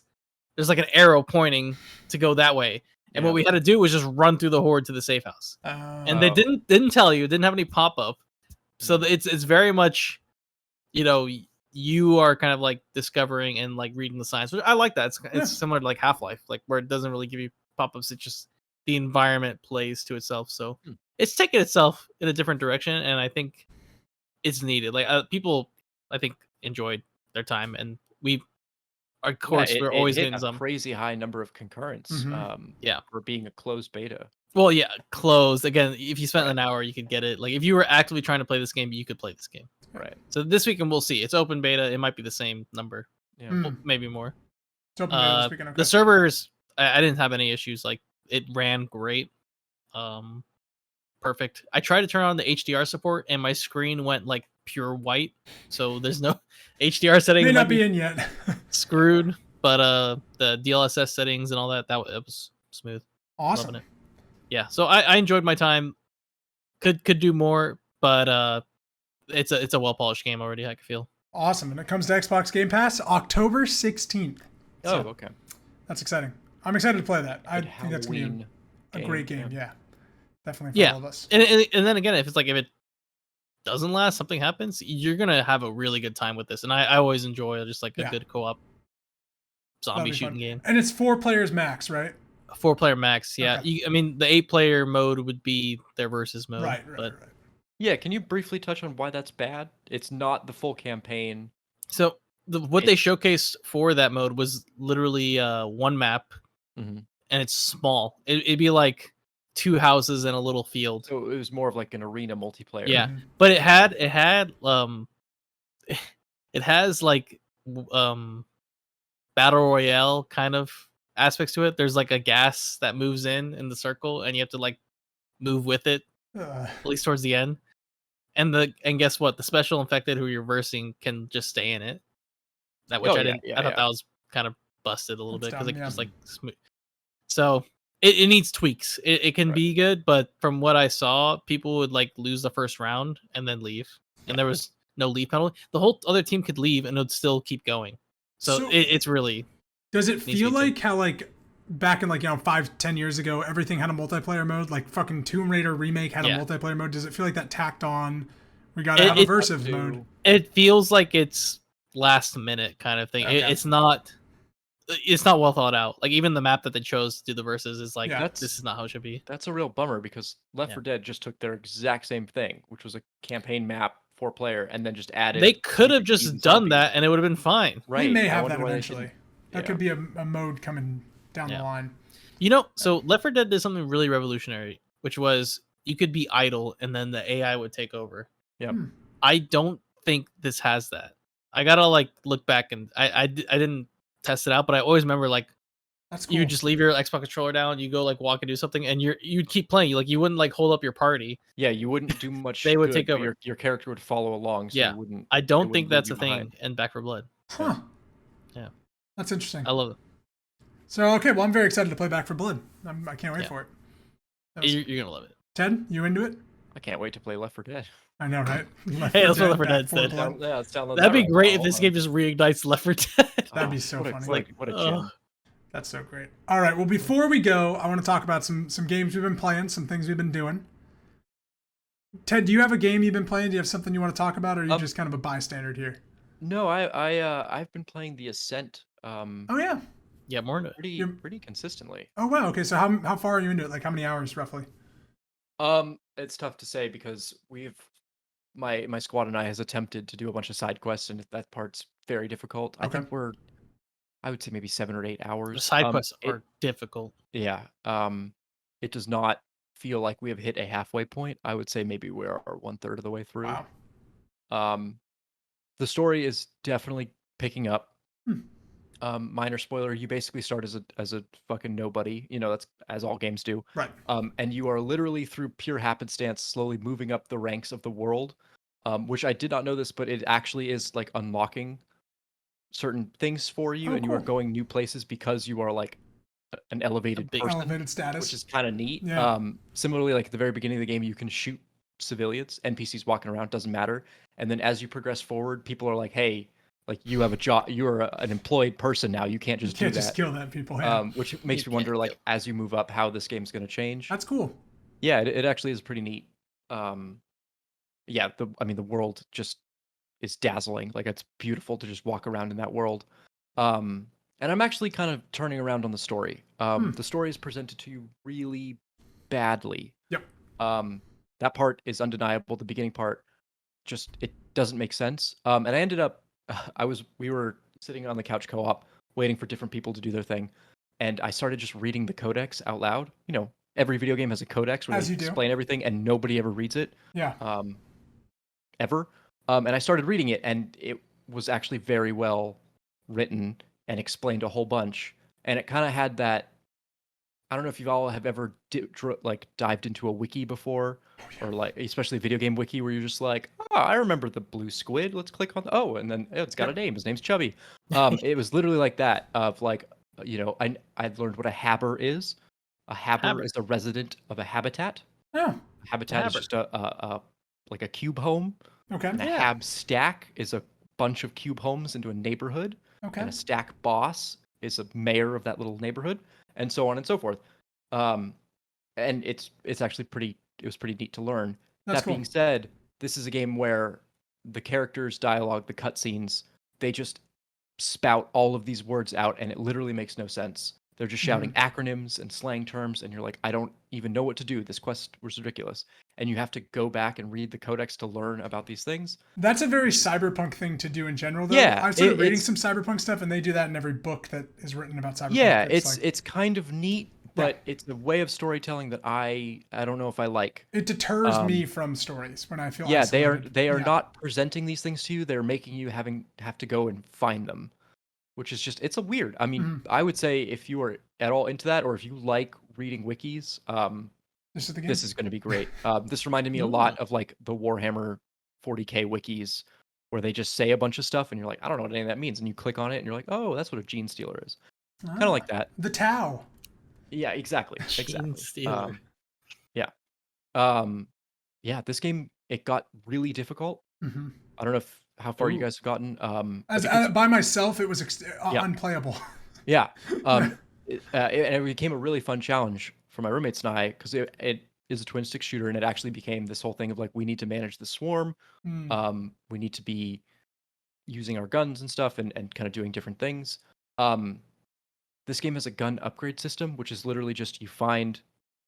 Speaker 3: "There's like an arrow pointing to go that way." And what we had to do was just run through the horde to the safe house. And they didn't tell you, didn't have any pop up, so it's very much, you are kind of like discovering and like reading the signs. Which I like that. It's similar to like Half-Life, like where it doesn't really give you pop ups. It's just the environment plays to itself. So it's taking itself in a different direction, and I think it's needed. Like people, I think, enjoyed their time, and we're always getting some
Speaker 2: crazy high number of concurrents. For being a closed beta.
Speaker 3: Well, yeah, closed. Again, if you spent an hour, you could get it. Like if you were actively trying to play this game, you could play this game.
Speaker 2: Right.
Speaker 3: So this weekend we'll see. It's open beta. It might be the same number. Yeah, maybe more.
Speaker 1: It's open beta this weekend. Okay.
Speaker 3: The servers, I didn't have any issues. Like it ran great. Perfect. I tried to turn on the HDR support, and my screen went like pure white. So there's no HDR settings.
Speaker 1: May not be in yet.
Speaker 3: Screwed. But the DLSS settings and all that was smooth.
Speaker 1: Awesome.
Speaker 3: Loving it. Yeah. So I enjoyed my time. Could do more, but it's a well polished game already. I can feel.
Speaker 1: Awesome, and it comes to Xbox Game Pass October 16th.
Speaker 2: So, okay.
Speaker 1: That's exciting. I'm excited to play that. I think that's gonna be a great game. Yeah. Definitely for all of us.
Speaker 3: And then again, if it doesn't last, something happens, you're gonna have a really good time with this. And I always enjoy just like a good co-op zombie shooting game.
Speaker 1: And it's 4 players max, right?
Speaker 3: 4-player max, yeah.
Speaker 1: Okay.
Speaker 3: I mean, the 8-player mode would be their versus mode.
Speaker 1: Right.
Speaker 2: Yeah, can you briefly touch on why that's bad? It's not the full campaign.
Speaker 3: So what they showcased for that mode was literally one map, and it's small. It'd be like 2 houses and a little field.
Speaker 2: So it was more of like an arena multiplayer.
Speaker 3: Yeah,
Speaker 1: Mhm.
Speaker 3: but it had it has like battle royale kind of aspects to it. There's like a gas that moves in the circle, and you have to like move with it,
Speaker 1: Uh,
Speaker 3: at least towards the end. And guess what? The special infected who you're versing can just stay in it. That which
Speaker 2: Oh,
Speaker 3: I
Speaker 2: yeah,
Speaker 3: didn't.
Speaker 2: yeah,
Speaker 3: I thought
Speaker 2: yeah.
Speaker 3: that was kind of busted a little
Speaker 1: That's
Speaker 3: bit because
Speaker 1: dumb,
Speaker 3: it
Speaker 1: yeah.
Speaker 3: just like smooth. So it needs tweaks. It can
Speaker 2: Right.
Speaker 3: be good, but from what I saw, people would like lose the first round and then leave, and there was no leave penalty. The whole other team could leave and it would still keep going. So,
Speaker 1: So-
Speaker 3: it's really
Speaker 1: does it
Speaker 3: Needs to
Speaker 1: feel
Speaker 3: be
Speaker 1: like how like back in like 5-10 years ago everything had a multiplayer mode? Like fucking Tomb Raider remake had
Speaker 3: Yeah.
Speaker 1: a multiplayer mode. Does it feel like that tacked on? We gotta have a
Speaker 3: It-
Speaker 1: versive mode.
Speaker 3: it feels like it's last minute kind of thing.
Speaker 1: Okay.
Speaker 3: It's not well thought out. Like even the map that they chose to do the verses is like
Speaker 1: Yeah.
Speaker 3: this is not how it should be.
Speaker 2: That's a real bummer because Left
Speaker 3: Yeah.
Speaker 2: 4 Dead just took their exact same thing, which was a campaign map 4-player, and then just added.
Speaker 3: They could have
Speaker 2: easy
Speaker 3: just done
Speaker 2: zombies.
Speaker 3: that and it would have been fine.
Speaker 2: Right.
Speaker 1: We may
Speaker 2: I
Speaker 1: have
Speaker 2: wonder
Speaker 1: that
Speaker 2: why they
Speaker 1: eventually.
Speaker 2: didn't-
Speaker 1: That
Speaker 2: yeah.
Speaker 1: could be a mode coming down
Speaker 3: Yeah.
Speaker 1: the line.
Speaker 3: You know, so Left 4 Dead did something really revolutionary, which was you could be idle and then the AI would take over.
Speaker 2: Yep.
Speaker 1: Hmm.
Speaker 3: I don't think this has that. I gotta like look back and I didn't test it out, but I always remember like
Speaker 1: That's cool.
Speaker 3: you just leave your Xbox controller down, you go like walk and do something, and you'd keep playing. Like you wouldn't like hold up your party.
Speaker 2: Yeah, you wouldn't do much.
Speaker 3: They would
Speaker 2: good,
Speaker 3: take
Speaker 2: but
Speaker 3: over.
Speaker 2: Your character would follow along, so
Speaker 3: Yeah.
Speaker 2: you wouldn't.
Speaker 3: I
Speaker 2: they
Speaker 3: don't
Speaker 2: wouldn't
Speaker 3: think
Speaker 2: leave
Speaker 3: that's
Speaker 2: you
Speaker 3: a thing
Speaker 2: behind.
Speaker 3: in Back 4 Blood.
Speaker 1: Huh.
Speaker 3: Yeah.
Speaker 1: That's interesting.
Speaker 3: I love it.
Speaker 1: So okay, well I'm very excited to play Back 4 Blood. I can't wait
Speaker 3: Yeah.
Speaker 1: for it. That was-
Speaker 3: You're gonna love it.
Speaker 1: Ted, you into it?
Speaker 2: I can't wait to play Left 4 Dead.
Speaker 1: I know, right?
Speaker 3: Hey, that's what Left 4
Speaker 1: Back
Speaker 3: Dead
Speaker 1: 4
Speaker 3: said.
Speaker 1: Blood.
Speaker 2: Yeah, let's download
Speaker 3: That'd
Speaker 2: that
Speaker 3: be
Speaker 2: right
Speaker 3: great
Speaker 2: now.
Speaker 3: if this
Speaker 2: Hold
Speaker 3: game
Speaker 2: on.
Speaker 3: just reignites Left 4 Dead.
Speaker 1: That'd be so
Speaker 2: what a-
Speaker 1: funny.
Speaker 2: What a gem.
Speaker 3: Ugh.
Speaker 1: That's so great. All right, well before we go, I want to talk about some games we've been playing, some things we've been doing. Ted, do you have a game you've been playing? Do you have something you want to talk about, or are you just kind of a bystander here?
Speaker 2: No, I've been playing the Ascent
Speaker 1: Oh yeah.
Speaker 3: Yeah, more into it.
Speaker 2: pretty consistently.
Speaker 1: Oh wow. Okay, so how far are you into it? Like how many hours roughly?
Speaker 2: It's tough to say because my squad and I has attempted to do a bunch of side quests, and that part's very difficult. I
Speaker 1: Okay.
Speaker 2: think I would say maybe 7 or 8
Speaker 3: The
Speaker 2: hours.
Speaker 3: side quests
Speaker 2: it-
Speaker 3: are difficult.
Speaker 2: Yeah. It does not feel like we have hit a halfway point. I would say maybe we are 1/3 of the way through.
Speaker 1: Wow.
Speaker 2: The story is definitely picking up.
Speaker 1: Hmm.
Speaker 2: Minor spoiler: you basically start as a fucking nobody. You know, that's as all games do.
Speaker 1: Right.
Speaker 2: And you are literally through pure happenstance, slowly moving up the ranks of the world. Which I did not know this, but it actually is like unlocking certain things for you,
Speaker 1: Oh,
Speaker 2: and you are
Speaker 1: cool.
Speaker 2: going new places because you are like an elevated
Speaker 3: big-
Speaker 2: person,
Speaker 1: Elevated status.
Speaker 2: which is kind of neat.
Speaker 1: Yeah.
Speaker 2: Similarly, like at the very beginning of the game, you can shoot civilians, NPCs walking around, doesn't matter. And then as you progress forward, people are like, "Hey, like you have a job, you are an employed person now. You can't
Speaker 1: you
Speaker 2: just
Speaker 1: can't
Speaker 2: do
Speaker 1: just
Speaker 2: that."
Speaker 1: kill that people. Yeah.
Speaker 2: Which makes
Speaker 3: You
Speaker 2: me wonder,
Speaker 3: can't
Speaker 2: like,
Speaker 3: kill.
Speaker 2: as you move up, how this game's going to change.
Speaker 1: That's cool.
Speaker 2: Yeah, it actually is pretty neat. Yeah, the world just is dazzling. Like it's beautiful to just walk around in that world. And I'm actually kind of turning around on the story. The story is presented to you really badly.
Speaker 1: Yep.
Speaker 2: That part is undeniable. The beginning part, just it doesn't make sense. And I ended up, we were sitting on the couch co-op, waiting for different people to do their thing, and I started just reading the codex out loud. You know, every video game has a codex where
Speaker 1: As
Speaker 2: they
Speaker 1: you do.
Speaker 2: explain everything, and nobody ever reads it.
Speaker 1: Yeah.
Speaker 2: Ever. And I started reading it, and it was actually very well written and explained a whole bunch. And it kind of had that. I don't know if you all have ever dived into a wiki before, or like especially a video game wiki where you're just like, oh, I remember the blue squid. Let's click on and then it's got a name. His name's Chubby. It was literally like that. Of like, you know, I learned what a habber is. A habber is a resident of a habitat.
Speaker 1: Yeah.
Speaker 2: A habitat is just a like a cube home.
Speaker 1: Okay.
Speaker 2: And a hab stack is a bunch of cube homes into a neighborhood.
Speaker 1: Okay.
Speaker 2: And a stack boss is a mayor of that little neighborhood, and so on and so forth. And it's actually it was pretty neat to learn.
Speaker 1: That's
Speaker 2: That
Speaker 1: cool.
Speaker 2: being said, this is a game where the characters' dialogue, the cutscenes, they just spout all of these words out, and it literally makes no sense. They're just shouting acronyms and slang terms, and you're like, I don't even know what to do. This quest was ridiculous. And you have to go back and read the codex to learn about these things.
Speaker 1: That's a very cyberpunk thing to do in general, though.
Speaker 2: Yeah,
Speaker 1: I've started reading
Speaker 2: it's-
Speaker 1: some cyberpunk stuff, and they do that in every book that is written about cyberpunk.
Speaker 2: Yeah,
Speaker 1: like,
Speaker 2: it's kind of neat, but it's a way of storytelling that I don't know if I like.
Speaker 1: It deters me from stories when I feel
Speaker 2: Yeah,
Speaker 1: isolated.
Speaker 2: they are
Speaker 1: Yeah.
Speaker 2: not presenting these things to you. They're making you have to go and find them, which is just it's a weird. I mean, I would say if you are at all into that, or if you like reading wikis,
Speaker 1: This is the game.
Speaker 2: this is going to be great. This reminded me a lot of like the Warhammer 40K wikis, where they just say a bunch of stuff, and you're like, I don't know what any of that means, and you click on it, and you're like, oh, that's what a gene stealer is. Kind of like that.
Speaker 1: The Tau.
Speaker 2: Yeah, exactly.
Speaker 3: Gene
Speaker 2: Exactly.
Speaker 3: stealer.
Speaker 2: Yeah. Yeah, this game, it got really difficult.
Speaker 1: Mm-hmm.
Speaker 2: I don't know how far you guys have gotten.
Speaker 1: By myself, it was unplayable.
Speaker 2: Yeah. And it became a really fun challenge for my roommates and I, because it is a twin stick shooter, and it actually became this whole thing of like, we need to manage the swarm. We need to be using our guns and stuff, and kind of doing different things. This game has a gun upgrade system, which is literally just you find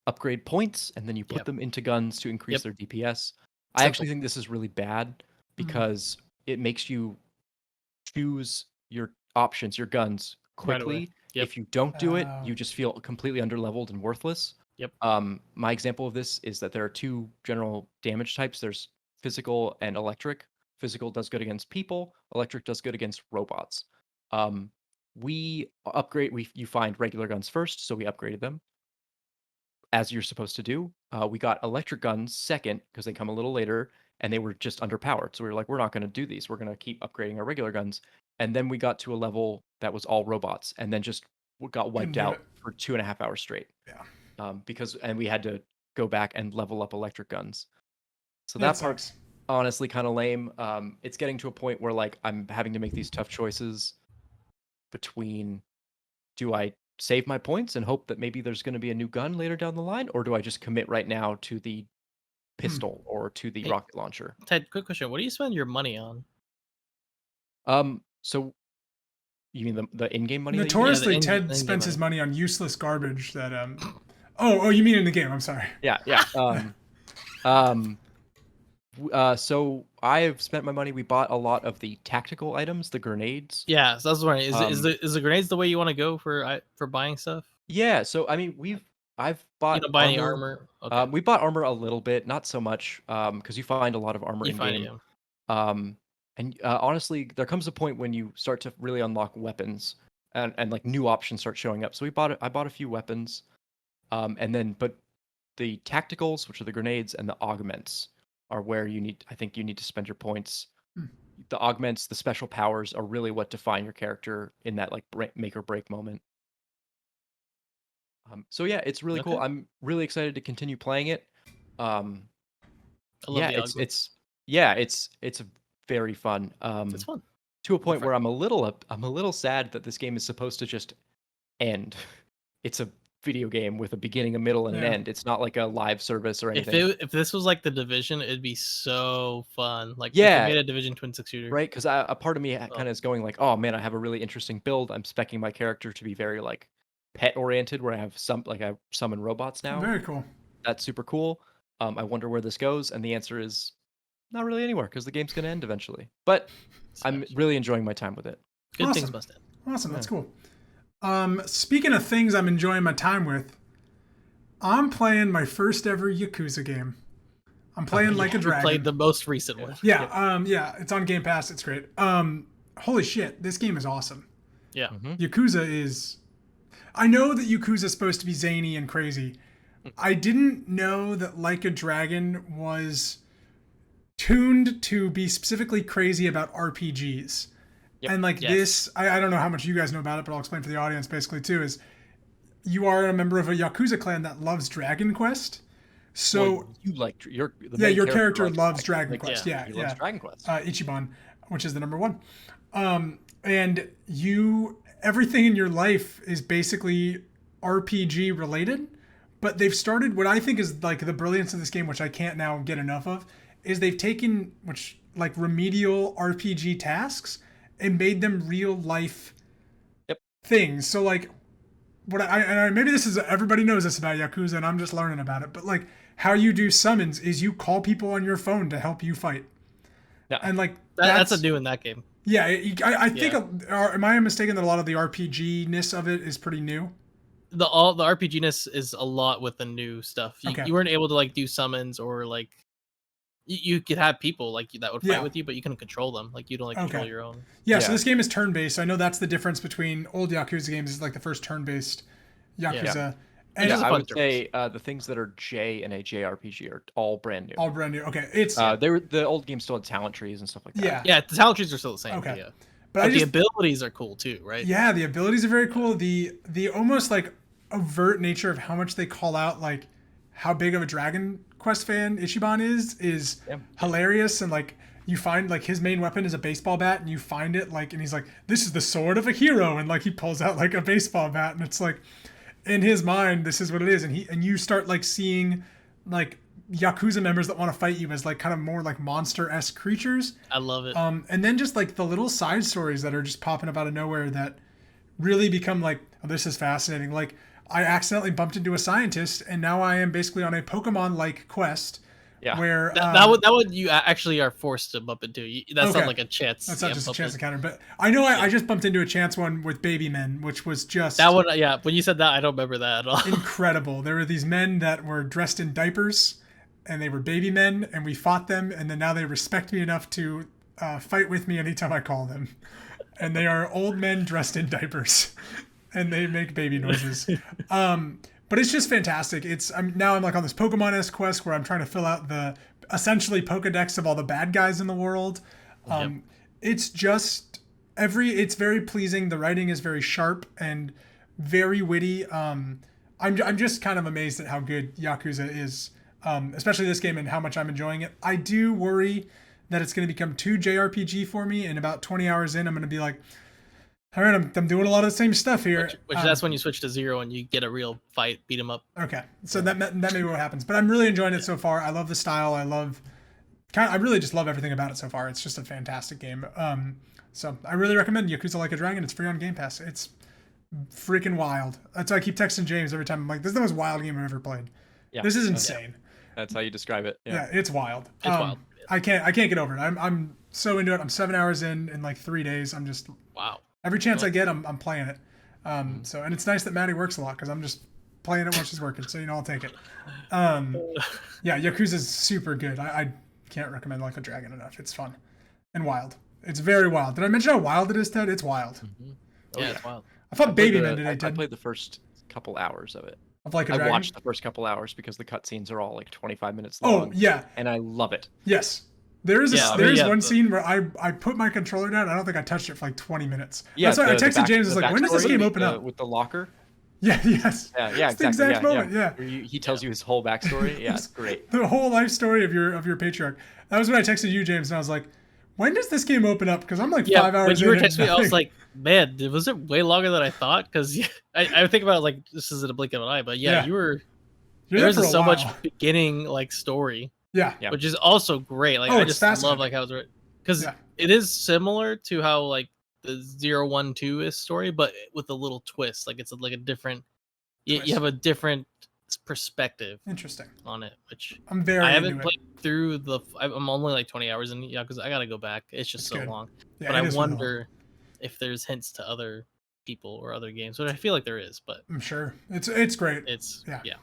Speaker 2: upgrade points and then you put them into guns to increase their DPS. I actually think this is really bad because it makes you choose your options, your guns quickly.
Speaker 3: Right.
Speaker 2: If you don't do it, you just feel completely underleveled and worthless. My example of this is that there are two general damage types. There's physical and electric. Physical does good against people. Electric does good against robots. You find regular guns first, so we upgraded them as you're supposed to do. We got electric guns second because they come a little later, and they were just underpowered. So we were like, we're not going to do these. We're going to keep upgrading our regular guns. And then we got to a level that was all robots, and then just got wiped out for 2.5 hours straight.
Speaker 1: Yeah.
Speaker 2: And we had to go back and level up electric guns. So that part's honestly kind of lame. It's getting to a point where like I'm having to make these tough choices between, do I save my points and hope that maybe there's going to be a new gun later down the line, or do I just commit right now to the pistol or to the rocket launcher?
Speaker 3: Ted, quick question: what do you spend your money on?
Speaker 2: So you mean the in-game money?
Speaker 1: Notoriously, Ted spends his money on useless garbage that Oh, you mean in the game? I'm sorry.
Speaker 2: Yeah. So I've spent my money. We bought a lot of the tactical items, the grenades.
Speaker 3: Yeah, so that's what is the grenades the way you want to go for buying stuff?
Speaker 2: Yeah, so I mean, I've bought.
Speaker 3: You don't buy any armor. Okay.
Speaker 2: We bought armor a little bit, not so much, because you find a lot of armor in game. And honestly, there comes a point when you start to really unlock weapons, and like new options start showing up. So I bought a few weapons, but the tacticals, which are the grenades, and the augments, are where I think you need to spend your points. The augments, the special powers, are really what define your character in that like make or break moment. So yeah, it's really cool. I'm really excited to continue playing it.
Speaker 3: I love the augments.
Speaker 2: It's very fun.
Speaker 3: It's fun
Speaker 2: to a point where I'm a little sad that this game is supposed to just end. It's a video game with a beginning, a middle, and an end. It's not like a live service or anything.
Speaker 3: If this was like the Division, it'd be so fun. Like, if they made a Division twin stick shooter,
Speaker 2: right? Because a part of me kind of is going like, oh man, I have a really interesting build. I'm speccing my character to be very like pet oriented, where I have I summon robots now.
Speaker 1: Very cool.
Speaker 2: That's super cool. I wonder where this goes, and the answer is not really anywhere, because the game's gonna end eventually. But I'm really enjoying my time with it.
Speaker 3: Good things must end.
Speaker 1: Awesome, that's cool. Speaking of things I'm enjoying my time with, I'm playing my first ever Yakuza game. I'm playing Like a Dragon.
Speaker 3: You played the most recent one.
Speaker 1: Yeah, it's on Game Pass. It's great. Holy shit, this game is awesome.
Speaker 3: Yeah.
Speaker 1: Yakuza is... I know that Yakuza is supposed to be zany and crazy. I didn't know that Like a Dragon was tuned to be specifically crazy about RPGs. And like this, I don't know how much you guys know about it, but I'll explain for the audience basically too, is you are a member of a Yakuza clan that loves Dragon Quest. So
Speaker 2: you like your
Speaker 1: character loves Dragon Quest.
Speaker 2: He loves Dragon Quest.
Speaker 1: Ichiban, which is the number one. And everything in your life is basically RPG related, but they've started what I think is like the brilliance of this game, which I can't now get enough of, is they've taken remedial RPG tasks and made them real life things. So like maybe this is, everybody knows this about Yakuza and I'm just learning about it, but like how you do summons is you call people on your phone to help you fight.
Speaker 2: Yeah.
Speaker 1: And like
Speaker 3: that's a new in that game.
Speaker 1: Yeah, I think am I mistaken that a lot of the RPG-ness of it is pretty new?
Speaker 3: the RPGness is a lot with the new stuff.
Speaker 1: Okay.
Speaker 3: You weren't able to like do summons or like you could have people like that would fight
Speaker 1: Yeah.
Speaker 3: with you, but you couldn't control them. Like you don't like control
Speaker 1: Okay.
Speaker 3: your own.
Speaker 1: Yeah, so
Speaker 2: Yeah.
Speaker 1: this game is turn-based. So I know that's the difference between old Yakuza games is like the first turn-based Yakuza. And
Speaker 3: It's a
Speaker 2: I
Speaker 3: fun
Speaker 2: would say the things that are J in a JRPG are all brand new.
Speaker 1: all brand new. Okay, it's
Speaker 2: the old games still had talent trees and stuff like that.
Speaker 1: yeah.
Speaker 3: Yeah, the talent trees are still the same.
Speaker 1: Okay.
Speaker 3: Yeah.
Speaker 1: But
Speaker 3: But the abilities are cool too, right?
Speaker 1: yeah, the abilities are very cool. The almost like overt nature of how much they call out like how big of a Dragon Quest fan Ichiban is hilarious. And like you find like his main weapon is a baseball bat, and you find it like, and he's like, "This is the sword of a hero," and like he pulls out like a baseball bat, and it's like in his mind this is what it is, and you start like seeing like Yakuza members that want to fight you as like kind of more like monster-esque creatures.
Speaker 3: I love it.
Speaker 1: And then just like the little side stories that are just popping up out of nowhere that really become like, oh, this is fascinating. Like I accidentally bumped into a scientist, and now I am basically on a Pokemon-like quest.
Speaker 2: Yeah.
Speaker 1: Where
Speaker 3: that would you actually are forced to bump into. That's
Speaker 1: Okay.
Speaker 3: not like a chance.
Speaker 1: that's not just a chance
Speaker 3: in.
Speaker 1: encounter, but I know I just bumped into a chance one with baby men, which was just
Speaker 3: That one, yeah. When you said that, I don't remember that at all.
Speaker 1: incredible. There were these men that were dressed in diapers, and they were baby men, and we fought them, and then now they respect me enough to fight with me anytime I call them. And they are old men dressed in diapers, and they make baby noises. But it's just fantastic. I'm like on this Pokemon-esque quest where I'm trying to fill out the essentially Pokedex of all the bad guys in the world. It's just it's very pleasing. The writing is very sharp and very witty. I'm just kind of amazed at how good Yakuza is, especially this game and how much I'm enjoying it. I do worry that it's going to become too JRPG for me, and about 20 hours in, I'm going to be like, all right, I'm doing a lot of the same stuff here.
Speaker 3: Which that's when you switch to 0 and you get a real fight, beat him up.
Speaker 1: Okay, so that may be what happens. But I'm really enjoying it so far. I love the style. I really just love everything about it so far. It's just a fantastic game. So I really recommend Yakuza Like a Dragon. It's free on Game Pass. It's freaking wild. That's why I keep texting James every time. I'm like, this is the most wild game I've ever played.
Speaker 2: Yeah.
Speaker 1: This is insane.
Speaker 2: That's how you describe it.
Speaker 1: Yeah, it's wild.
Speaker 3: It's wild.
Speaker 1: I can't get over it. I'm so into it. I'm 7 hours in like 3 days. I'm just
Speaker 3: Wow.
Speaker 1: every chance I get, I'm playing it. So and it's nice that Maddie works a lot because I'm just playing it while she's working. So I'll take it. Yeah, Yakuza's super good. I can't recommend Like a Dragon enough. It's fun and wild. It's very wild. Did I mention how wild it is, Ted? It's wild.
Speaker 3: Mm-hmm. Yeah, it's wild.
Speaker 1: I thought Baby Men today,
Speaker 2: I
Speaker 1: Ted.
Speaker 2: played the first couple hours of it.
Speaker 1: Of Like a
Speaker 2: I
Speaker 1: Dragon.
Speaker 2: watched the first couple hours because the cutscenes are all like 25 minutes
Speaker 1: Oh
Speaker 2: long.
Speaker 1: yeah.
Speaker 2: And I love it.
Speaker 1: Yes. There is
Speaker 3: Yeah,
Speaker 1: one scene where I put my controller down. I don't think I touched it for like 20 minutes.
Speaker 2: Yeah,
Speaker 1: That's why I texted James. I was like, when does this game open up?
Speaker 2: With the locker?
Speaker 1: Yeah. Yes.
Speaker 2: Yeah.
Speaker 1: It's
Speaker 2: Exactly.
Speaker 1: the exact moment. Yeah.
Speaker 2: Where he tells you his whole backstory. Yeah, it's great.
Speaker 1: The whole life story of your patriarch. That was when I texted you, James, and I was like, when does this game open up? Because I'm like 5 hours
Speaker 3: when you were
Speaker 1: in.
Speaker 3: texting me, I was like, man, was it way longer than I thought? Because I think about it like this is in a blink of an eye, but
Speaker 1: Yeah.
Speaker 3: you're
Speaker 1: there
Speaker 3: there's
Speaker 1: for a
Speaker 3: so
Speaker 1: while.
Speaker 3: much beginning like story,
Speaker 1: Yeah.
Speaker 2: Yeah.
Speaker 3: which is also great. Like
Speaker 1: Oh,
Speaker 3: I
Speaker 1: it's
Speaker 3: just love
Speaker 1: fascinating.
Speaker 3: like how it's written because
Speaker 1: Yeah.
Speaker 3: it is similar to how like the 0-1-2 is story, but with a little twist. Like it's like a different. You
Speaker 1: Twist.
Speaker 3: have a different perspective
Speaker 1: Interesting.
Speaker 3: on it, which
Speaker 1: I'm very
Speaker 3: I
Speaker 1: into
Speaker 3: haven't
Speaker 1: it.
Speaker 3: played through the. I'm only like 20 hours in because I gotta go back. It's just
Speaker 1: It's
Speaker 3: so
Speaker 1: good.
Speaker 3: long.
Speaker 1: Yeah,
Speaker 3: But
Speaker 1: it
Speaker 3: I
Speaker 1: is really long.
Speaker 3: wonder if there's hints to other people or other games, which I feel like there is. But
Speaker 1: I'm sure. It's great.
Speaker 3: it's
Speaker 1: Yeah.
Speaker 3: yeah.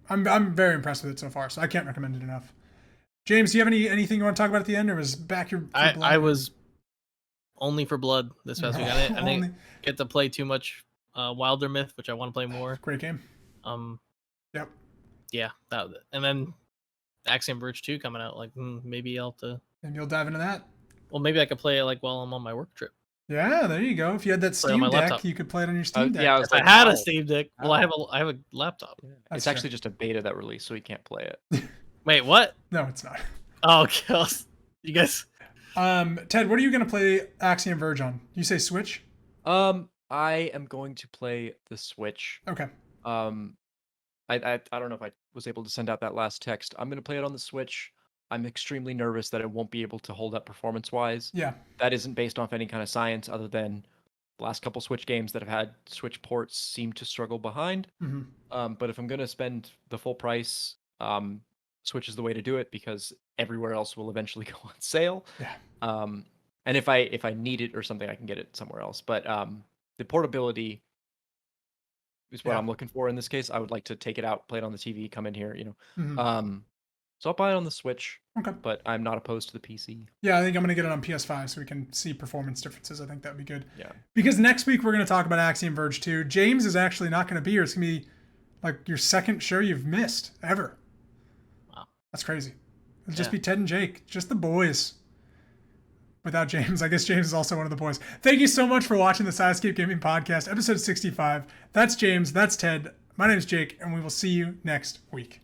Speaker 1: I'm very impressed with it so far, so I can't recommend it enough. James, do you have anything you want to talk about at the end, or was back your?
Speaker 3: I was only for blood this past week. I
Speaker 1: Only-
Speaker 3: didn't get to play too much Wilder Myth, which I want to play more.
Speaker 1: Great game. Yep.
Speaker 3: Yeah, that and then Axiom Verge 2 coming out. Like maybe I'll have to.
Speaker 1: And you'll dive into that.
Speaker 3: Well, maybe I could play it like while I'm on my work trip.
Speaker 1: Yeah, there you go. If you had that
Speaker 3: Play on
Speaker 1: Steam
Speaker 3: my
Speaker 1: Deck,
Speaker 3: laptop.
Speaker 1: you could play it on your Steam Deck.
Speaker 2: Yeah, I was
Speaker 3: If I
Speaker 2: like,
Speaker 3: had
Speaker 2: wow.
Speaker 3: a Steam Deck, well, I have a laptop.
Speaker 1: That's
Speaker 2: It's
Speaker 1: true.
Speaker 2: actually just a beta that released, so you can't play it.
Speaker 3: Wait, what?
Speaker 1: No, it's not.
Speaker 3: Oh, okay. You guys.
Speaker 1: Ted, what are you gonna play Axiom Verge on? You say Switch?
Speaker 2: I am going to play the Switch.
Speaker 1: Okay.
Speaker 2: I don't know if I was able to send out that last text. I'm gonna play it on the Switch. I'm extremely nervous that it won't be able to hold up performance-wise.
Speaker 1: Yeah.
Speaker 2: That isn't based off any kind of science other than the last couple Switch games that have had Switch ports seem to struggle behind.
Speaker 1: Mm-hmm.
Speaker 2: But if I'm gonna spend the full price, Switch is the way to do it because everywhere else will eventually go on sale.
Speaker 1: Yeah.
Speaker 2: And if I need it or something, I can get it somewhere else. But the portability is what
Speaker 1: Yeah.
Speaker 2: I'm looking for in this case. I would like to take it out, play it on the TV, come in here,
Speaker 1: Mhm.
Speaker 2: So I'll buy it on the Switch,
Speaker 1: Okay.
Speaker 2: but I'm not opposed to the PC.
Speaker 1: Yeah, I think I'm going to get it on PS5 so we can see performance differences. I think that'd be good.
Speaker 2: Yeah.
Speaker 1: Because next week we're going to talk about Axiom Verge 2. James is actually not going to be here. It's going to be like your second show you've missed ever.
Speaker 3: Wow.
Speaker 1: That's crazy. It'll just
Speaker 3: Yeah.
Speaker 1: be Ted and Jake, just the boys. Without James. I guess James is also one of the boys. Thank you so much for watching the Sidescape Gaming Podcast, episode 65. That's James. That's Ted. My name is Jake, and we will see you next week.